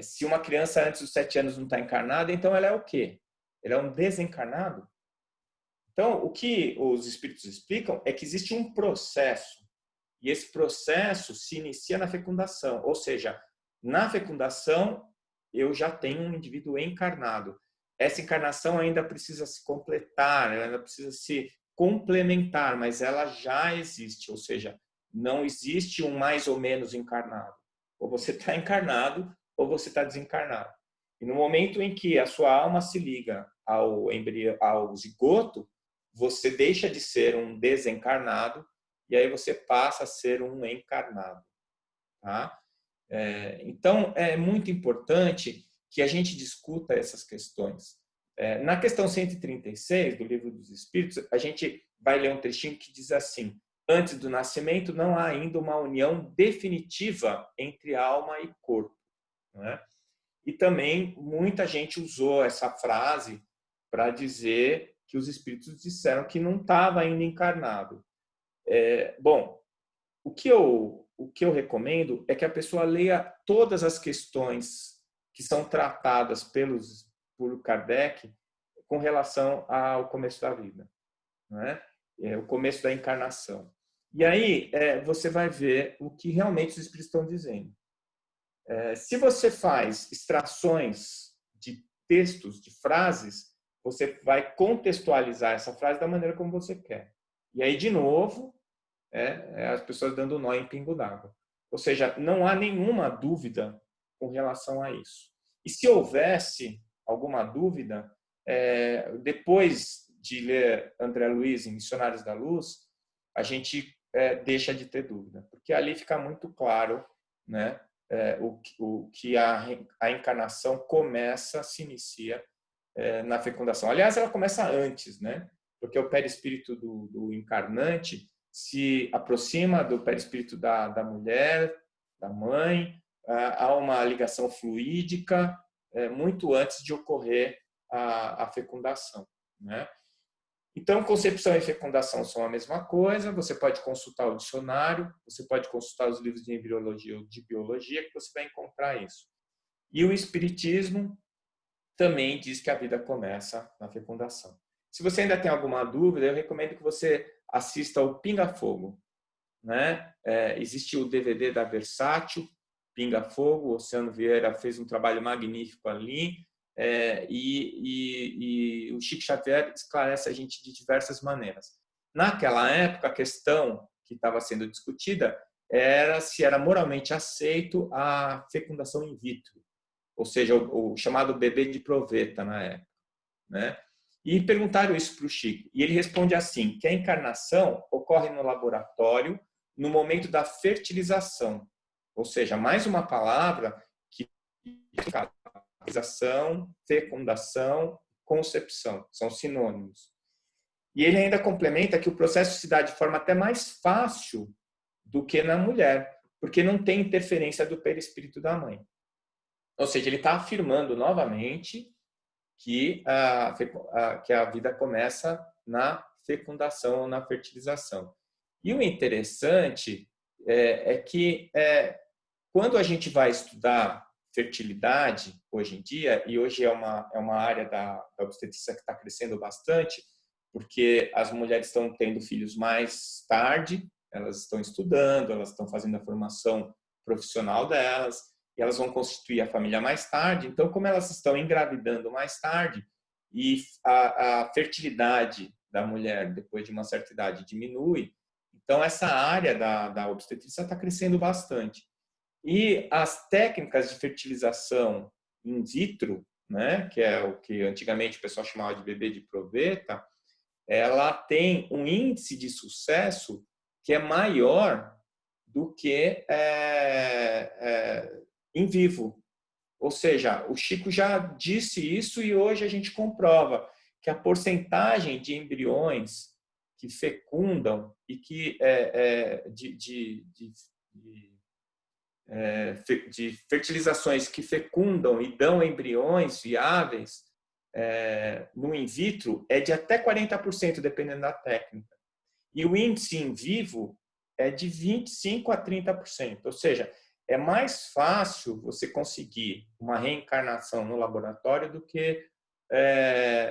Se uma criança antes dos 7 anos não está encarnada, então ela é o quê? Ela é um desencarnado? Então, o que os espíritos explicam é que existe um processo, e esse processo se inicia na fecundação, ou seja, na fecundação eu já tenho um indivíduo encarnado. Essa encarnação ainda precisa se completar, ela ainda precisa se complementar, mas ela já existe, ou seja, não existe um mais ou menos encarnado. Ou você está encarnado ou você está desencarnado. E no momento em que a sua alma se liga ao zigoto, você deixa de ser um desencarnado e aí você passa a ser um encarnado. Tá? Então, é muito importante que a gente discuta essas questões. Na questão 136 do Livro dos Espíritos, a gente vai ler um trechinho que diz assim: antes do nascimento não há ainda uma união definitiva entre alma e corpo, não é? E também muita gente usou essa frase para dizer que os espíritos disseram que não estava ainda encarnado. Bom, o que eu recomendo é que a pessoa leia todas as questões que são tratadas por Kardec com relação ao começo da vida, né? O começo da encarnação. E aí você vai ver o que realmente os espíritos estão dizendo. Se você faz extrações de textos, de frases, você vai contextualizar essa frase da maneira como você quer. E aí, de novo, as pessoas dando nó em pingo d'água. Ou seja, não há nenhuma dúvida com relação a isso. E se houvesse alguma dúvida, depois de ler André Luiz em Missionários da Luz, a gente deixa de ter dúvida, porque ali fica muito claro, né, o que a encarnação se inicia na fecundação. Aliás, ela começa antes, né? Porque o perispírito do encarnante se aproxima do perispírito da mulher, da mãe, há uma ligação fluídica muito antes de ocorrer a fecundação, né? Então, concepção e fecundação são a mesma coisa. Você pode consultar o dicionário, você pode consultar os livros de embriologia ou de biologia, que você vai encontrar isso. E o espiritismo também diz que a vida começa na fecundação. Se você ainda tem alguma dúvida, eu recomendo que você assista ao Pinga Fogo, né? Existe o DVD da Versátil, Pinga Fogo, o Oceano Vieira fez um trabalho magnífico ali, e o Chico Xavier esclarece a gente de diversas maneiras. Naquela época, a questão que estava sendo discutida era se era moralmente aceito a fecundação in vitro, ou seja, o chamado bebê de proveta na época, né? E perguntaram isso para o Chico, e ele responde assim, que a encarnação ocorre no laboratório no momento da fertilização, ou seja, mais uma palavra que fertilização, fecundação, concepção, são sinônimos. E ele ainda complementa que o processo se dá de forma até mais fácil do que na mulher, porque não tem interferência do perispírito da mãe. Ou seja, ele está afirmando novamente que a vida começa na fecundação ou na fertilização. E o interessante é que quando a gente vai estudar fertilidade hoje em dia, e hoje é uma área da obstetrícia que está crescendo bastante, porque as mulheres estão tendo filhos mais tarde, elas estão estudando, elas estão fazendo a formação profissional delas, e elas vão constituir a família mais tarde. Então, como elas estão engravidando mais tarde e a fertilidade da mulher depois de uma certa idade diminui, então essa área da obstetrícia está crescendo bastante. E as técnicas de fertilização in vitro, né, que é o que antigamente o pessoal chamava de bebê de proveta, ela tem um índice de sucesso que é maior do que em vivo. Ou seja, o Chico já disse isso e hoje a gente comprova que a porcentagem de embriões que fecundam e que de fertilizações que fecundam e dão embriões viáveis no in vitro é de até 40%, dependendo da técnica. E o índice em vivo é de 25% a 30%. Ou seja, é mais fácil você conseguir uma reencarnação no laboratório do que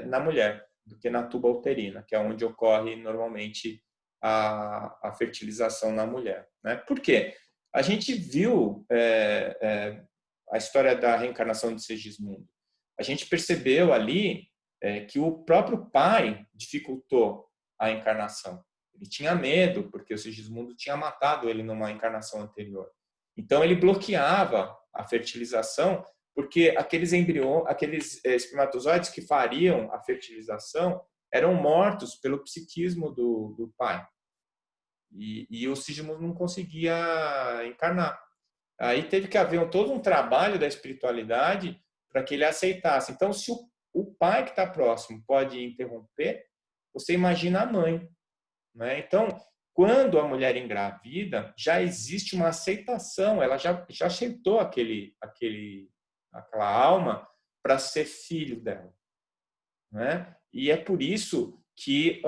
na mulher, do que na tuba uterina, que é onde ocorre normalmente a fertilização na mulher, né? Por quê? A gente viu a história da reencarnação de Segismundo. A gente percebeu ali que o próprio pai dificultou a encarnação. Ele tinha medo, porque o Segismundo tinha matado ele numa encarnação anterior. Então, ele bloqueava a fertilização, porque aqueles espermatozoides que fariam a fertilização eram mortos pelo psiquismo do pai. E o Segismundo não conseguia encarnar. Aí teve que haver todo um trabalho da espiritualidade para que ele aceitasse. Então, se o pai que está próximo pode interromper, você imagina a mãe, né? Então, quando a mulher engravida, já existe uma aceitação, ela já aceitou aquele aquela alma para ser filho dela, né? E é por isso que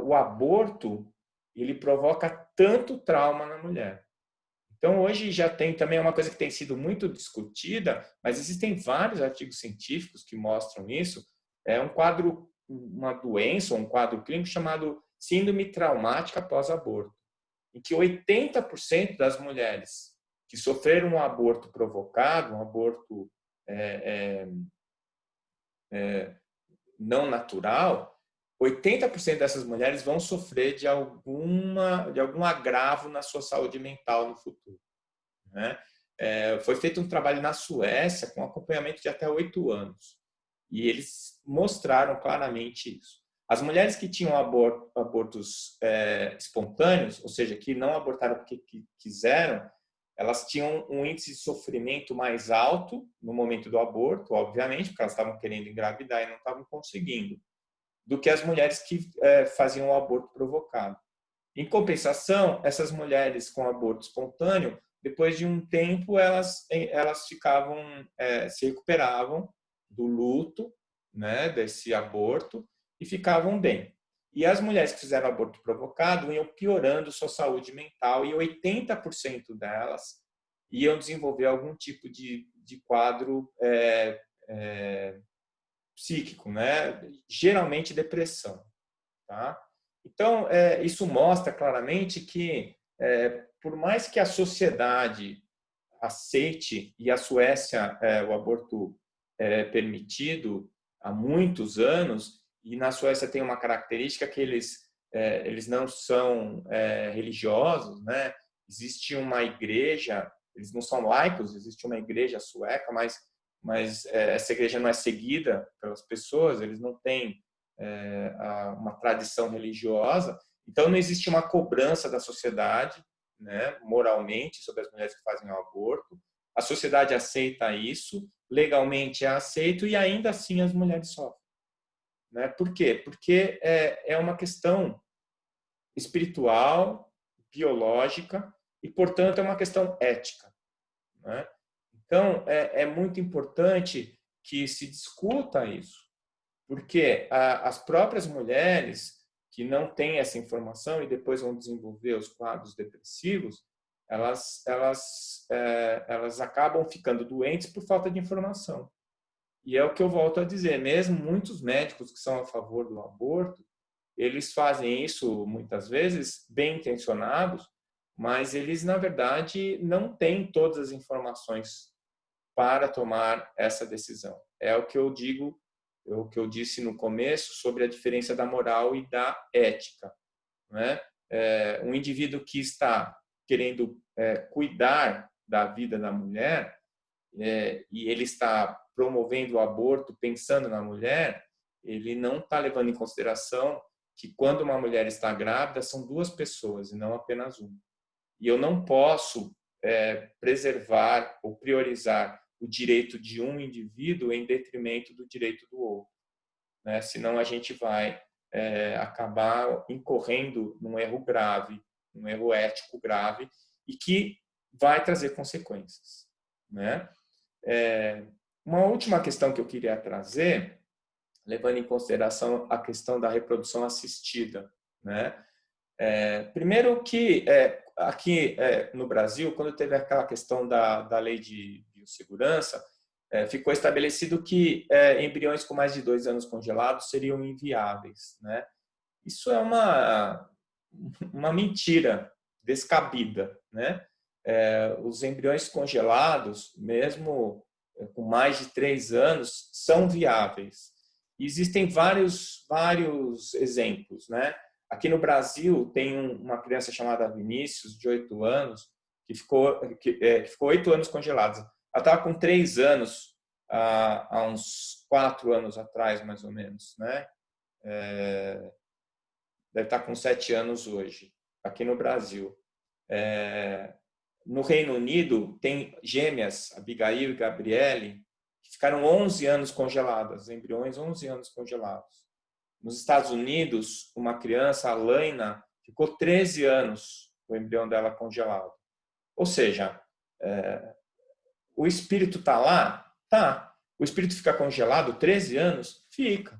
o aborto ele provoca tanto trauma na mulher. Então, hoje já tem também uma coisa que tem sido muito discutida, mas existem vários artigos científicos que mostram isso. É um quadro, uma doença, um quadro clínico chamado síndrome traumática pós-aborto, em que 80% das mulheres que sofreram um aborto provocado, um aborto é, não natural, 80% dessas mulheres vão sofrer de algum agravo na sua saúde mental no futuro, né? Foi feito um trabalho na Suécia com acompanhamento de até 8 anos. E eles mostraram claramente isso. As mulheres que tinham abortos espontâneos, ou seja, que não abortaram porque quiseram, elas tinham um índice de sofrimento mais alto no momento do aborto, obviamente, porque elas estavam querendo engravidar e não estavam conseguindo, do que as mulheres que faziam o aborto provocado. Em compensação, essas mulheres com aborto espontâneo, depois de um tempo, elas ficavam, se recuperavam do luto, né, desse aborto e ficavam bem. E as mulheres que fizeram aborto provocado iam piorando sua saúde mental e 80% delas iam desenvolver algum tipo de quadro psíquico, né? Geralmente depressão. Tá? Então, isso mostra claramente que, por mais que a sociedade aceite, e a Suécia, o aborto é permitido há muitos anos, e na Suécia tem uma característica que eles não são religiosos, né? Existe uma igreja, eles não são laicos, existe uma igreja sueca, mas essa igreja não é seguida pelas pessoas, eles não têm uma tradição religiosa, então não existe uma cobrança da sociedade, né, moralmente, sobre as mulheres que fazem o aborto. A sociedade aceita isso, legalmente é aceito e ainda assim as mulheres sofrem. Né? Por quê? Porque é uma questão espiritual, biológica e, portanto, é uma questão ética. Né? Então, é muito importante que se discuta isso, porque as próprias mulheres que não têm essa informação e depois vão desenvolver os quadros depressivos, elas acabam ficando doentes por falta de informação. E é o que eu volto a dizer, mesmo muitos médicos que são a favor do aborto, eles fazem isso muitas vezes bem intencionados, mas eles, na verdade, não têm todas as informações para tomar essa decisão. É o que eu digo, o que eu disse no começo sobre a diferença da moral e da ética, né? Um indivíduo que está querendo cuidar da vida da mulher e ele está promovendo o aborto pensando na mulher, ele não está levando em consideração que quando uma mulher está grávida são duas pessoas e não apenas uma. E eu não posso preservar ou priorizar o direito de um indivíduo em detrimento do direito do outro, né? Senão a gente vai acabar incorrendo num erro grave, num erro ético grave e que vai trazer consequências, né? Uma última questão que eu queria trazer, levando em consideração a questão da reprodução assistida, né? Primeiro que aqui no Brasil, quando teve aquela questão da lei de biossegurança, ficou estabelecido que embriões com mais de 2 anos congelados seriam inviáveis, né? Isso é uma mentira descabida, né? Os embriões congelados, mesmo com mais de 3 anos, são viáveis. Existem vários exemplos, né? Aqui no Brasil tem uma criança chamada Vinícius, de 8 anos, que ficou 8 anos congelada. Ela estava com 3 anos há uns 4 anos atrás, mais ou menos, né? Deve estar com 7 anos hoje, aqui no Brasil. No Reino Unido, tem gêmeas, Abigail e Gabriele, que ficaram 11 anos congeladas, embriões 11 anos congelados. Nos Estados Unidos, uma criança, a Laina, ficou 13 anos o embrião dela congelado. Ou seja, o espírito está lá, Tá. O espírito fica congelado 13 anos? Fica.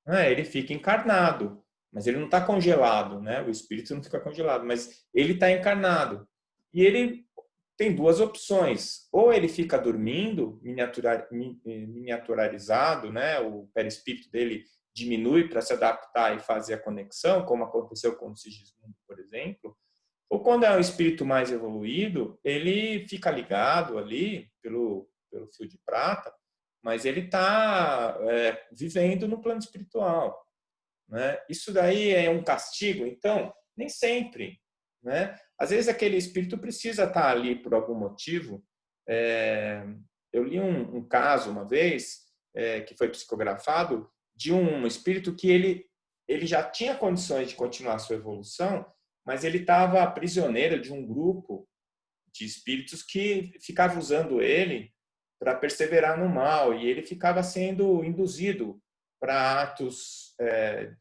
Ele fica encarnado, mas ele não está congelado, né? O espírito não fica congelado, mas ele está encarnado. E ele tem duas opções. Ou ele fica dormindo, miniaturizado, né? O perispírito dele diminui para se adaptar e fazer a conexão, como aconteceu com o Sigismundo, por exemplo. Ou quando é um espírito mais evoluído, ele fica ligado ali pelo fio de prata, mas ele está vivendo no plano espiritual, né? Isso daí é um castigo? Então, nem sempre, né? Às vezes aquele espírito precisa estar ali por algum motivo. Eu li um caso uma vez, que foi psicografado, de um espírito que ele já tinha condições de continuar a sua evolução, mas ele estava prisioneiro de um grupo de espíritos que ficava usando ele para perseverar no mal, e ele ficava sendo induzido para atos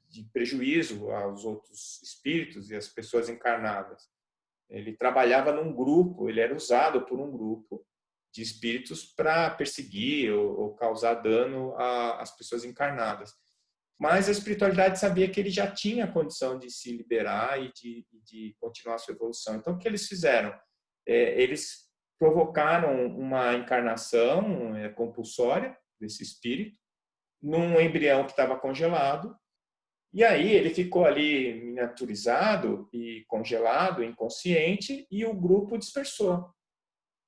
de prejuízo aos outros espíritos e às pessoas encarnadas. Ele trabalhava num grupo, ele era usado por um grupo de espíritos para perseguir ou causar dano às pessoas encarnadas. Mas a espiritualidade sabia que ele já tinha a condição de se liberar e de continuar a sua evolução. Então, o que eles fizeram? Eles provocaram uma encarnação compulsória desse espírito num embrião que estava congelado, e aí ele ficou ali miniaturizado e congelado, inconsciente, e o grupo dispersou.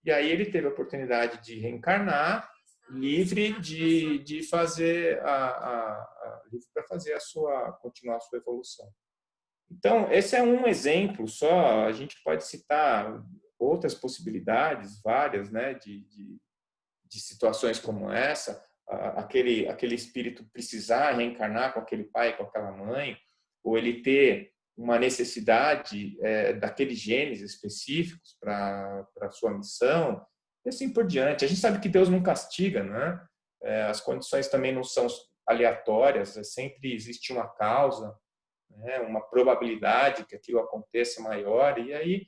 E aí ele teve a oportunidade de reencarnar, livre de fazer livre para fazer continuar a sua evolução. Então, esse é um exemplo só. A gente pode citar outras possibilidades, várias, né, de situações como essa. Aquele espírito precisar reencarnar com aquele pai, com aquela mãe, ou ele ter uma necessidade daqueles genes específicos para a sua missão, e assim por diante. A gente sabe que Deus não castiga, né? As condições também não são aleatórias, sempre existe uma causa, né? Uma probabilidade que aquilo aconteça maior, e aí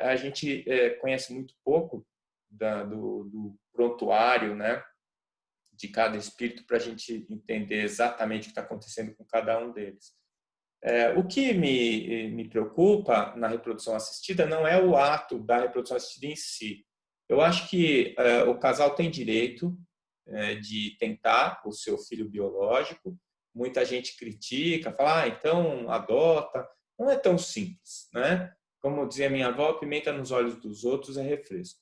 a gente conhece muito pouco do prontuário, né, de cada espírito para a gente entender exatamente o que está acontecendo com cada um deles. O que me preocupa na reprodução assistida não é o ato da reprodução assistida em si. Eu acho que o casal tem direito de tentar o seu filho biológico. Muita gente critica, fala, então adota. Não é tão simples, né? Como dizia minha avó, pimenta nos olhos dos outros é refresco.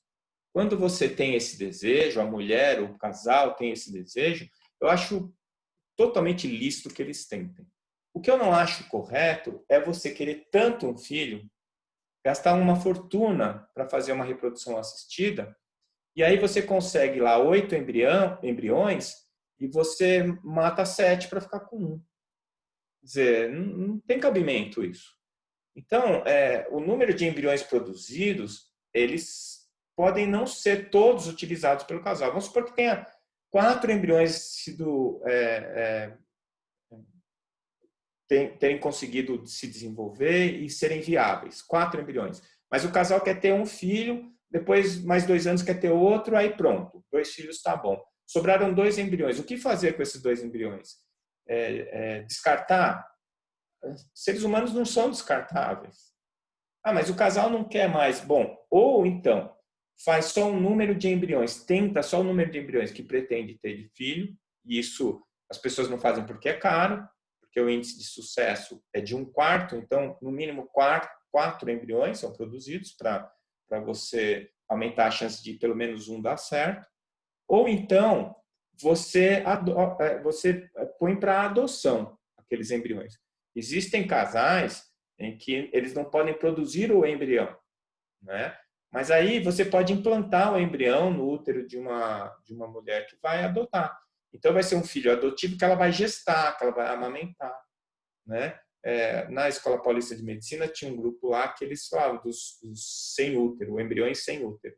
Quando você tem esse desejo, a mulher, o casal tem esse desejo, eu acho totalmente lícito que eles tentem. O que eu não acho correto é você querer tanto um filho, gastar uma fortuna para fazer uma reprodução assistida, e aí você consegue lá 8 embriões e você mata 7 para ficar com um. Quer dizer, não tem cabimento isso. Então, o número de embriões produzidos, eles podem não ser todos utilizados pelo casal. Vamos supor que tenha 4 embriões terem conseguido se desenvolver e serem viáveis. 4 embriões. Mas o casal quer ter um filho, depois mais 2 anos quer ter outro, aí pronto, 2 filhos está bom. Sobraram 2 embriões. O que fazer com esses 2 embriões? Descartar? Seres humanos não são descartáveis. Mas o casal não quer mais. Bom, ou então, faz só um número de embriões, tenta só o número de embriões que pretende ter de filho, e isso as pessoas não fazem porque é caro, porque o índice de sucesso é de 1/4, então, no mínimo 4 embriões são produzidos para você aumentar a chance de pelo menos um dar certo. Ou então, você põe para adoção aqueles embriões. Existem casais em que eles não podem produzir o embrião, né? Mas aí você pode implantar o embrião no útero de uma mulher que vai adotar. Então vai ser um filho adotivo que ela vai gestar, que ela vai amamentar, né? Na Escola Paulista de Medicina tinha um grupo lá que eles falavam dos sem útero, embriões sem útero.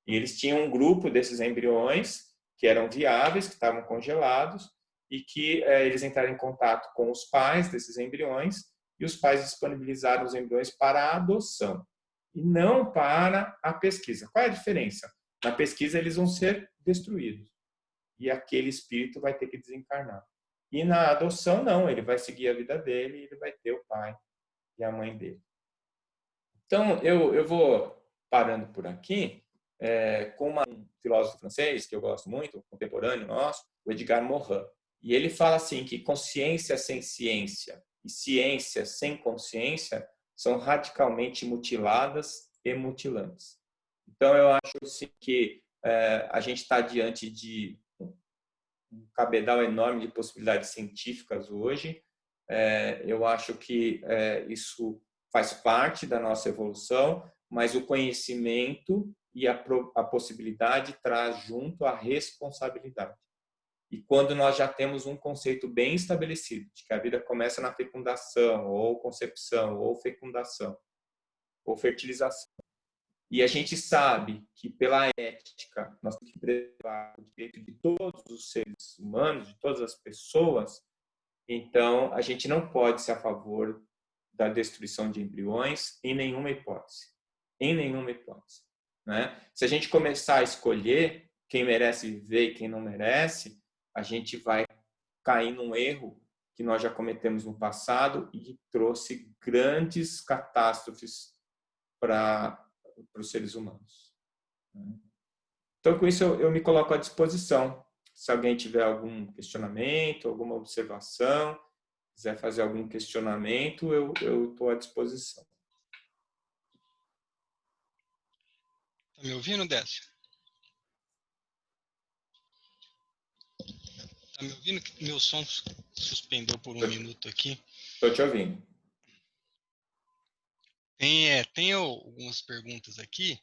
E eles tinham um grupo desses embriões que eram viáveis, que estavam congelados, e que eles entraram em contato com os pais desses embriões, e os pais disponibilizaram os embriões para a adoção, e não para a pesquisa. Qual é a diferença? Na pesquisa, eles vão ser destruídos. E aquele espírito vai ter que desencarnar. E na adoção, não. Ele vai seguir a vida dele e ele vai ter o pai e a mãe dele. Então, eu vou parando por aqui com um filósofo francês que eu gosto muito, contemporâneo nosso, o Edgar Morin. E ele fala assim que consciência sem ciência e ciência sem consciência são radicalmente mutiladas e mutilantes. Então, eu acho assim, que a gente está diante de um cabedal enorme de possibilidades científicas hoje. Eu acho que isso faz parte da nossa evolução, mas o conhecimento e a possibilidade traz junto a responsabilidade. E quando nós já temos um conceito bem estabelecido, de que a vida começa na fecundação, ou concepção, ou fecundação, ou fertilização, e a gente sabe que, pela ética, nós temos que preservar o direito de todos os seres humanos, de todas as pessoas, então a gente não pode ser a favor da destruição de embriões em nenhuma hipótese. Em nenhuma hipótese. Né? Se a gente começar a escolher quem merece viver e quem não merece, a gente vai cair num erro que nós já cometemos no passado e que trouxe grandes catástrofes para os seres humanos. Então, com isso, eu me coloco à disposição. Se alguém tiver algum questionamento, alguma observação, quiser fazer algum questionamento, eu estou à disposição. Está me ouvindo, Décio? Está me ouvindo? Meu som suspendeu por um minuto aqui. Estou te ouvindo. Tem algumas perguntas aqui,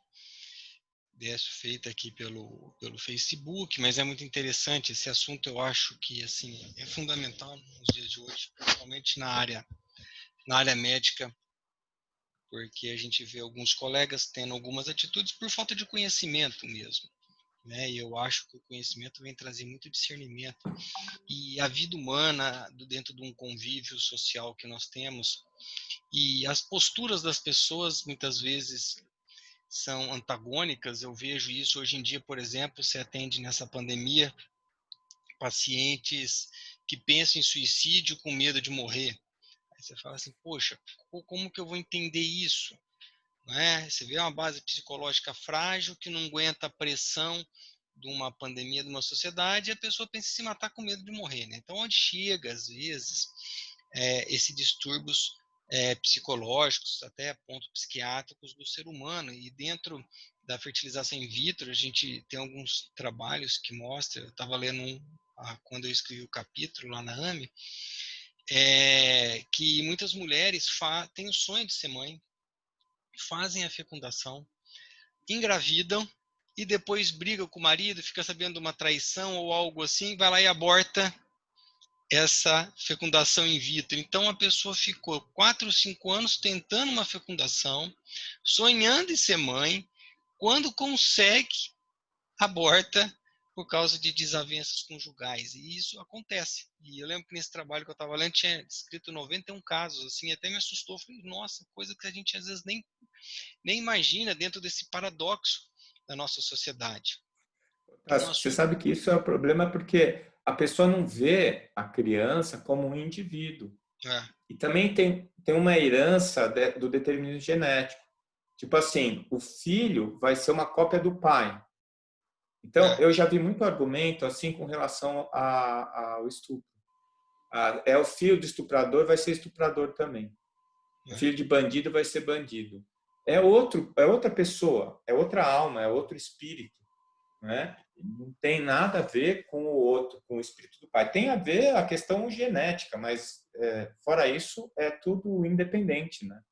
Décio, feita aqui pelo Facebook, mas é muito interessante esse assunto. Eu acho que assim é fundamental nos dias de hoje, principalmente na área médica, porque a gente vê alguns colegas tendo algumas atitudes por falta de conhecimento mesmo, né? E eu acho que o conhecimento vem trazer muito discernimento. E a vida humana, dentro de um convívio social que nós temos, e as posturas das pessoas muitas vezes são antagônicas. Eu vejo isso hoje em dia, por exemplo, se atende nessa pandemia pacientes que pensam em suicídio com medo de morrer. Aí você fala assim, poxa, como que eu vou entender isso? Não é? Você vê uma base psicológica frágil que não aguenta a pressão de uma pandemia de uma sociedade e a pessoa pensa em se matar com medo de morrer. Né? Então, onde chega, às vezes, esses distúrbios psicológicos, até pontos psiquiátricos do ser humano. E dentro da fertilização in vitro, a gente tem alguns trabalhos que mostram, eu estava lendo quando eu escrevi o capítulo lá na AME, que muitas mulheres têm o sonho de ser mãe, fazem a fecundação, engravidam e depois brigam com o marido, fica sabendo de uma traição ou algo assim, vai lá e aborta essa fecundação in vitro. Então a pessoa ficou 4 ou 5 anos tentando uma fecundação, sonhando em ser mãe, quando consegue, aborta por causa de desavenças conjugais. E isso acontece. E eu lembro que nesse trabalho que eu estava lendo tinha escrito 91 casos, assim, até me assustou. Falei, nossa, coisa que a gente às vezes nem imagina dentro desse paradoxo da nossa sociedade. Você sabe que isso é o problema porque a pessoa não vê a criança como um indivíduo. E também tem uma herança do determinismo genético. Tipo assim, o filho vai ser uma cópia do pai. Então, eu já vi muito argumento assim com relação ao estupro. O filho do estuprador vai ser estuprador também. O filho de bandido vai ser bandido. É outra pessoa, é outra alma, é outro espírito, né? Não tem nada a ver com o outro, com o espírito do pai. Tem a ver a questão genética, mas fora isso é tudo independente, né?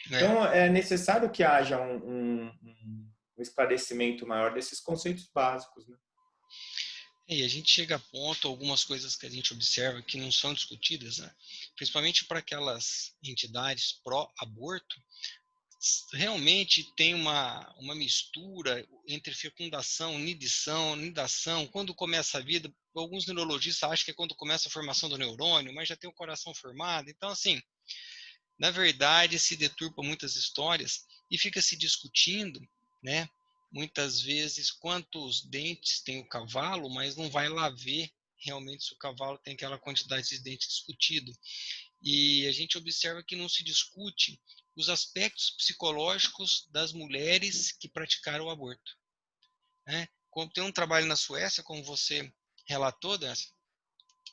Então é necessário que haja um esclarecimento maior desses conceitos básicos, né? E a gente chega a ponto, algumas coisas que a gente observa que não são discutidas, né? Principalmente para aquelas entidades pró-aborto, realmente tem uma mistura entre fecundação, nidação. Quando começa a vida, alguns neurologistas acham que é quando começa a formação do neurônio, mas já tem o coração formado. Então, assim, na verdade, se deturpa muitas histórias e fica se discutindo, né? muitas vezes quantos dentes tem o cavalo, mas não vai lá ver realmente se o cavalo tem aquela quantidade de dentes discutido. E a gente observa que não se discute os aspectos psicológicos das mulheres que praticaram o aborto, né? Tem um trabalho na Suécia, como você relatou, dessa,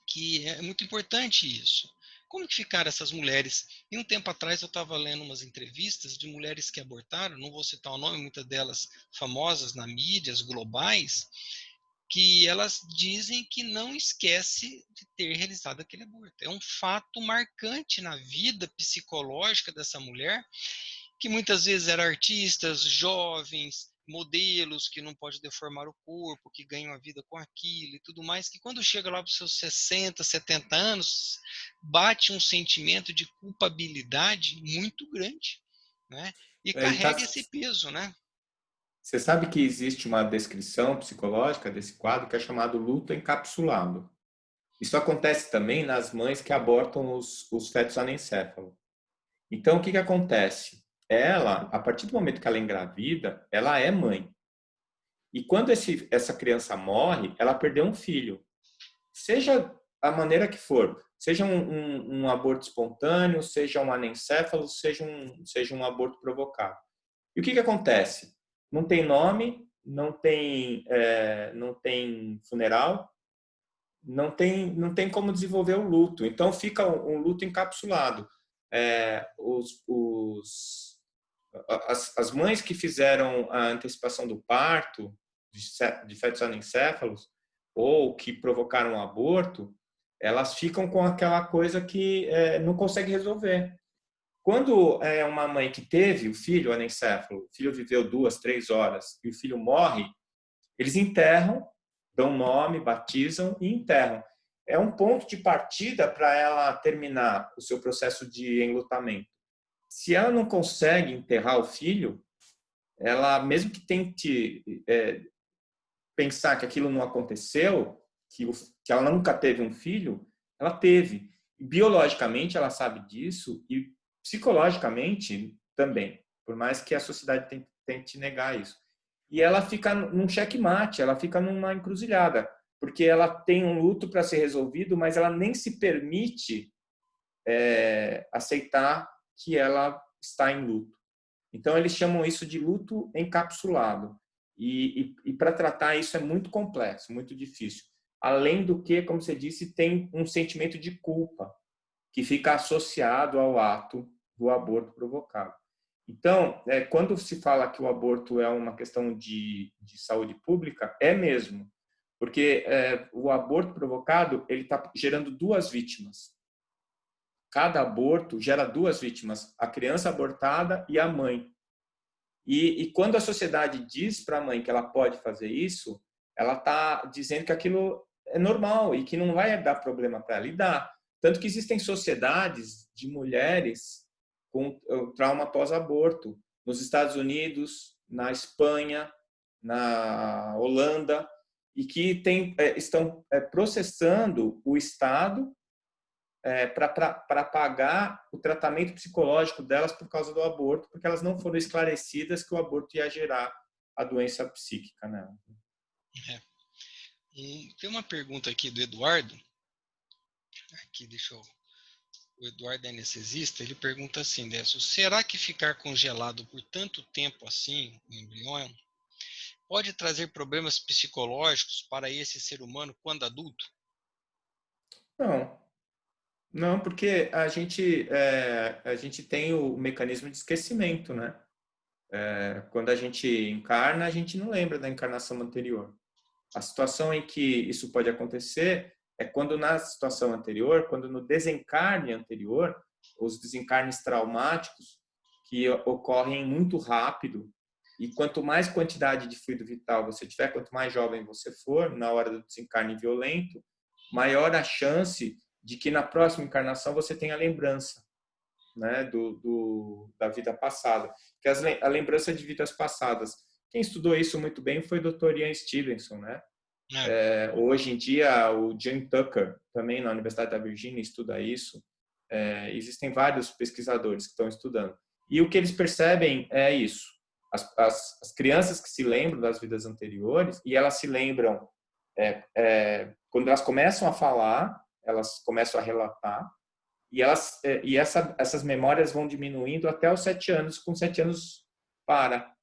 que é muito importante isso. Como que ficaram essas mulheres? E um tempo atrás eu estava lendo umas entrevistas de mulheres que abortaram, não vou citar o nome, muitas delas famosas na mídias globais, que elas dizem que não esquece de ter realizado aquele aborto. É um fato marcante na vida psicológica dessa mulher, que muitas vezes eram artistas, jovens, modelos que não pode deformar o corpo, que ganham a vida com aquilo e tudo mais, que quando chega lá para os seus 60, 70 anos, bate um sentimento de culpabilidade muito grande, né? E E tá, carrega esse peso, né? você sabe que existe uma descrição psicológica desse quadro que é chamado luto encapsulado. Isso acontece também nas mães que abortam os fetos anencéfalos. Então, o que acontece? Ela, a partir do momento que ela engravida, ela é mãe. E quando essa criança morre, ela perdeu um filho. Seja a maneira que for, seja um aborto espontâneo, seja um anencéfalo, seja um aborto provocado. E o que acontece? Não tem nome, não tem funeral, não tem como desenvolver o luto. Então fica um luto encapsulado. As mães que fizeram a antecipação do parto de fetos anencéfalos ou que provocaram um aborto, elas ficam com aquela coisa que não consegue resolver. Quando é uma mãe que teve o filho anencéfalo, o filho viveu 2, 3 horas e o filho morre, eles enterram, dão nome, batizam e enterram. É um ponto de partida para ela terminar o seu processo de enlutamento. Se ela não consegue enterrar o filho, ela, mesmo que tente pensar que aquilo não aconteceu, que ela nunca teve um filho, ela teve. Biologicamente ela sabe disso e psicologicamente também, por mais que a sociedade tente negar isso. E ela fica num checkmate, ela fica numa encruzilhada, porque ela tem um luto para ser resolvido, mas ela nem se permite aceitar que ela está em luto. Então, eles chamam isso de luto encapsulado. E para tratar isso é muito complexo, muito difícil. Além do que, como você disse, tem um sentimento de culpa que fica associado ao ato do aborto provocado. Então, quando se fala que o aborto é uma questão de saúde pública, é mesmo. Porque o aborto provocado ele está gerando duas vítimas. Cada aborto gera duas vítimas, a criança abortada e a mãe. E quando a sociedade diz para a mãe que ela pode fazer isso, ela está dizendo que aquilo é normal e que não vai dar problema para ela. E dá. Tanto que existem sociedades de mulheres com trauma pós-aborto. Nos Estados Unidos, na Espanha, na Holanda, e que estão processando o Estado para pagar o tratamento psicológico delas por causa do aborto, porque elas não foram esclarecidas que o aborto ia gerar a doença psíquica nela. É. Tem uma pergunta aqui do Eduardo. Aqui, o Eduardo é anestesista, ele pergunta assim, Décio, será que ficar congelado por tanto tempo assim, o embrião, pode trazer problemas psicológicos para esse ser humano quando adulto? Não, não, porque a gente tem o mecanismo de esquecimento, né? Quando a gente encarna, a gente não lembra da encarnação anterior. A situação em que isso pode acontecer é quando na situação anterior, quando no desencarne anterior, os desencarnes traumáticos que ocorrem muito rápido e quanto mais quantidade de fluido vital você tiver, quanto mais jovem você for na hora do desencarne violento, maior a chance de que na próxima encarnação você tenha lembrança, né, da vida passada. Que a lembrança de vidas passadas. Quem estudou isso muito bem foi o Dr. Ian Stevenson, né? Hoje em dia, o Jim Tucker, também na Universidade da Virgínia, estuda isso. Existem vários pesquisadores que estão estudando. E o que eles percebem é isso. as crianças que se lembram das vidas anteriores, e elas se lembram, quando elas começam a falar, elas começam a relatar, e essas memórias vão diminuindo até os 7 anos, com 7 anos para.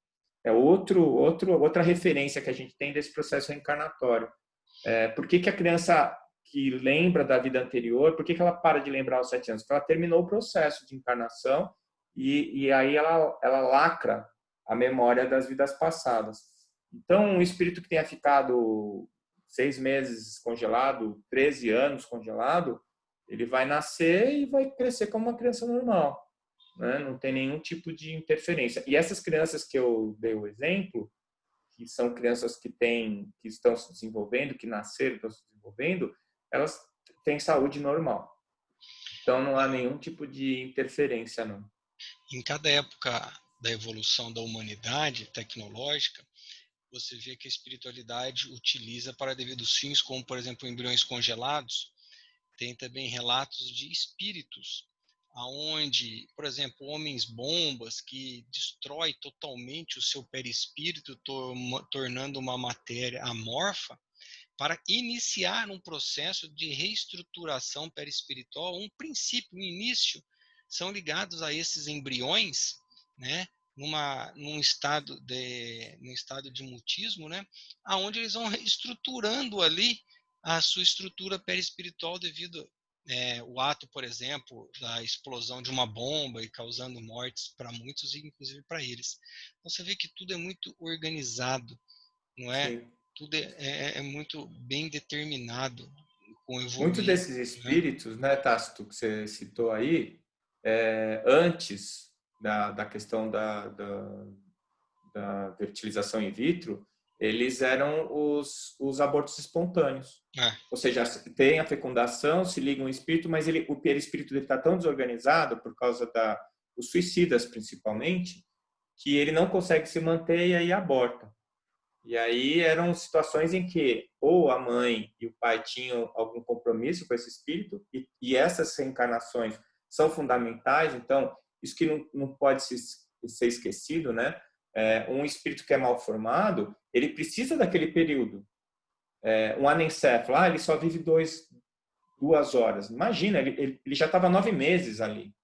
É outra referência que a gente tem desse processo reencarnatório. Por que a criança que lembra da vida anterior, por que ela para de lembrar aos 7 anos? Porque ela terminou o processo de encarnação e aí ela lacra a memória das vidas passadas. Então, um espírito que tenha ficado 6 meses congelado, 13 anos congelado, ele vai nascer e vai crescer como uma criança normal, né? Não tem nenhum tipo de interferência. E essas crianças que eu dei o exemplo, que são crianças que estão se desenvolvendo, que nasceram, estão se desenvolvendo, elas têm saúde normal. Então não há nenhum tipo de interferência, não. Em cada época da evolução da humanidade tecnológica, você vê que a espiritualidade utiliza para devidos fins, como, por exemplo, embriões congelados. Tem também relatos de espíritos, aonde, por exemplo, homens-bombas que destrói totalmente o seu perispírito, tornando uma matéria amorfa, para iniciar um processo de reestruturação perispiritual, um princípio, um início, são ligados a esses embriões, né? Num estado de mutismo, né? Aonde eles vão reestruturando ali a sua estrutura perispiritual devido o ato, por exemplo, da explosão de uma bomba e causando mortes para muitos e inclusive para eles. Então, você vê que tudo é muito organizado, não é? Sim. Tudo é muito bem determinado, com Muitos evoluir, desses né? espíritos, né, Tácito, que você citou aí, antes da questão da fertilização in vitro, eles eram os abortos espontâneos. É, Ou seja, tem a fecundação, se liga um espírito, mas o perispírito dele está tão desorganizado por causa dos suicidas, principalmente, que ele não consegue se manter e aí aborta. E aí eram situações em que ou a mãe e o pai tinham algum compromisso com esse espírito, e essas reencarnações são fundamentais, então isso que não pode ser esquecido, né? Um espírito que é mal formado, ele precisa daquele período. Um anencefalo, ele só vive 2 horas. Imagina, ele já estava 9 meses ali,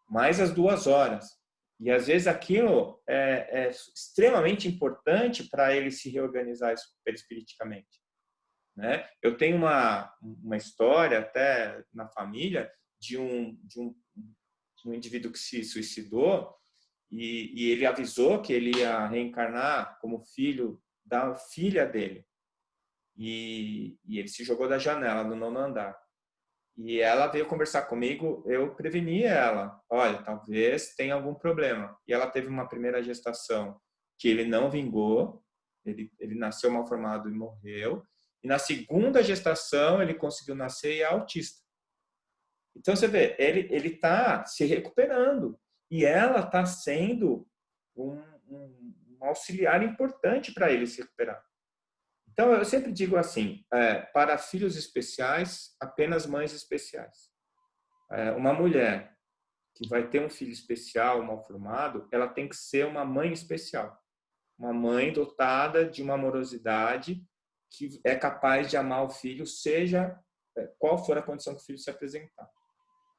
mais as 2 horas. E às vezes aquilo é extremamente importante para ele se reorganizar perispiriticamente, né? Eu tenho uma história até na família de um indivíduo que se suicidou e ele avisou que ele ia reencarnar como filho da filha dele. E ele se jogou da janela do 9º andar. E ela veio conversar comigo, eu preveni ela. Olha, talvez tenha algum problema. E ela teve uma primeira gestação que ele não vingou, ele nasceu mal formado e morreu. E na segunda gestação ele conseguiu nascer e é autista. Então você vê, ele está se recuperando. E ela está sendo um auxiliar importante para ele se recuperar. Então, eu sempre digo assim, para filhos especiais, apenas mães especiais. Uma mulher que vai ter um filho especial, mal formado, ela tem que ser uma mãe especial. Uma mãe dotada de uma amorosidade que é capaz de amar o filho, seja qual for a condição que o filho se apresentar.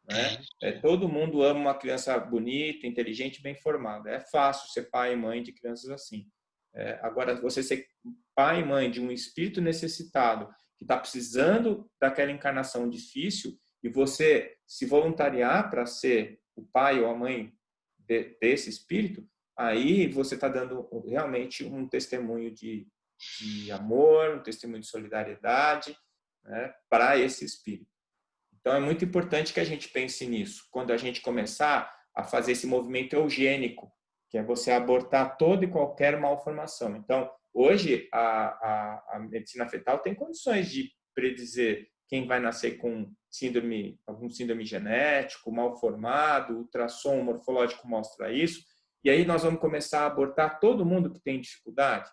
Né? isso. Todo mundo ama uma criança bonita, inteligente, bem formada. É fácil ser pai e mãe de crianças assim. Agora, você ser pai e mãe de um espírito necessitado que está precisando daquela encarnação difícil e você se voluntariar para ser o pai ou a mãe desse espírito, aí você está dando realmente um testemunho de amor, um testemunho de solidariedade, né, para esse espírito. Então, é muito importante que a gente pense nisso. Quando a gente começar a fazer esse movimento eugênico, que é você abortar toda e qualquer malformação. Então, hoje, a medicina fetal tem condições de predizer quem vai nascer com algum síndrome genético, mal formado, ultrassom morfológico mostra isso, e aí nós vamos começar a abortar todo mundo que tem dificuldade.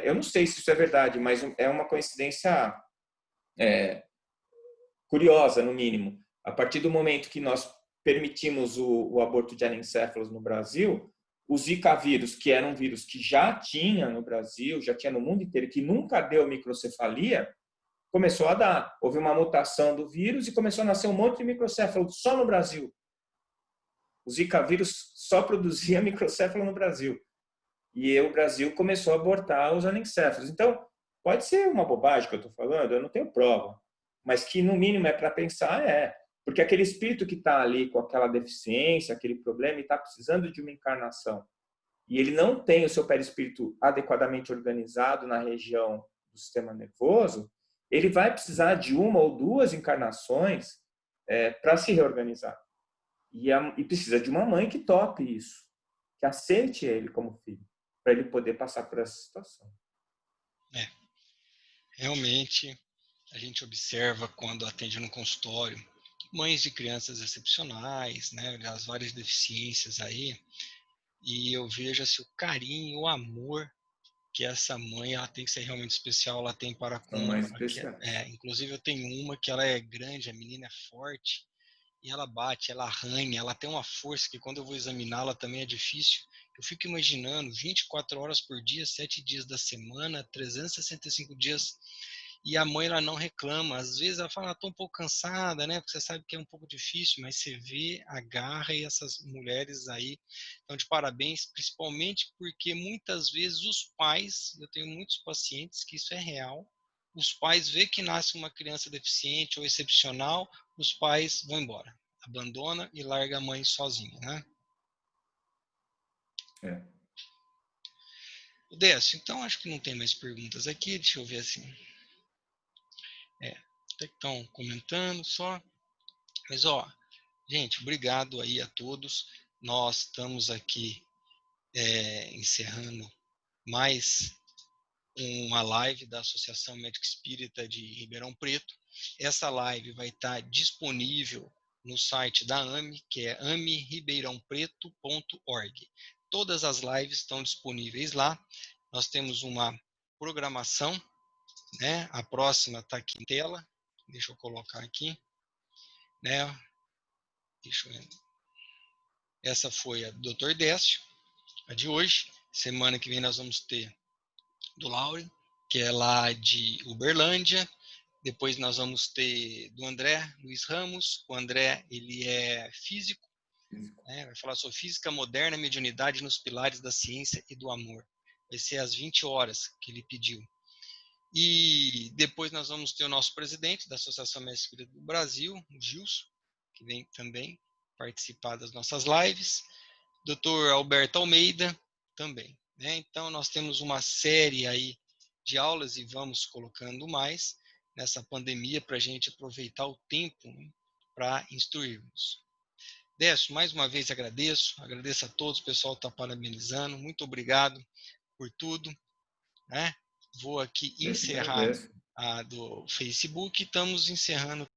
Eu não sei se isso é verdade, mas é uma coincidência curiosa, no mínimo. A partir do momento que nós permitimos o aborto de anencéfalos no Brasil, O Zika vírus, que era um vírus que já tinha no Brasil, já tinha no mundo inteiro, que nunca deu microcefalia, começou a dar. Houve uma mutação do vírus e começou a nascer um monte de microcéfalo só no Brasil. O Zika vírus só produzia microcéfalo no Brasil. E o Brasil começou a abortar os anencéfalos. Então, pode ser uma bobagem que eu estou falando, eu não tenho prova. Mas que, no mínimo, é para pensar, é. Porque aquele espírito que está ali com aquela deficiência, aquele problema, e está precisando de uma encarnação, e ele não tem o seu perispírito adequadamente organizado na região do sistema nervoso, ele vai precisar de uma ou duas encarnações para se reorganizar. E precisa de uma mãe que tope isso, que aceite ele como filho, para ele poder passar por essa situação. Realmente, a gente observa quando atende no consultório mães de crianças excepcionais, né, as várias deficiências aí, e eu vejo assim, o carinho, o amor que essa mãe ela tem que ser realmente especial, ela tem para São com, mães especiais. inclusive eu tenho uma que ela é grande, a menina é forte, e ela bate, ela arranha, ela tem uma força que quando eu vou examiná-la também é difícil. Eu fico imaginando 24 horas por dia, 7 dias da semana, 365 dias, e a mãe ela não reclama. Às vezes ela fala, estou um pouco cansada, né? Porque você sabe que é um pouco difícil, mas você vê a garra e essas mulheres aí estão de parabéns, principalmente porque muitas vezes os pais, eu tenho muitos pacientes que isso é real, os pais vê que nasce uma criança deficiente ou excepcional, os pais vão embora, abandona e larga a mãe sozinha, né? É. Décio, então acho que não tem mais perguntas aqui, deixa eu ver assim. Até que estão comentando só. Mas ó, gente, obrigado aí a todos. Nós estamos aqui encerrando mais uma live da Associação Médica Espírita de Ribeirão Preto. Essa live vai estar disponível no site da AME, que é ameribeirãopreto.org. Todas as lives estão disponíveis lá. Nós temos uma programação, né? A próxima está aqui em tela. Deixa eu colocar aqui, né? Deixa eu... Essa foi a do Dr. Décio, a de hoje. Semana que vem nós vamos ter do Laure, que é lá de Uberlândia. Depois nós vamos ter do André Luiz Ramos. O André, ele é físico, né? Vai falar sobre física moderna, mediunidade nos pilares da ciência e do amor. Vai ser às 20 horas que ele pediu. E depois nós vamos ter o nosso presidente da Associação Médica Espírita do Brasil, o Gilson, que vem também participar das nossas lives. Dr. Alberto Almeida também, né? Então nós temos uma série aí de aulas e vamos colocando mais nessa pandemia para a gente aproveitar o tempo, né, para instruirmos. Décio, mais uma vez agradeço a todos, o pessoal está parabenizando, muito obrigado por tudo, né? Vou aqui Eu que encerrar agradeço. a do Facebook, estamos encerrando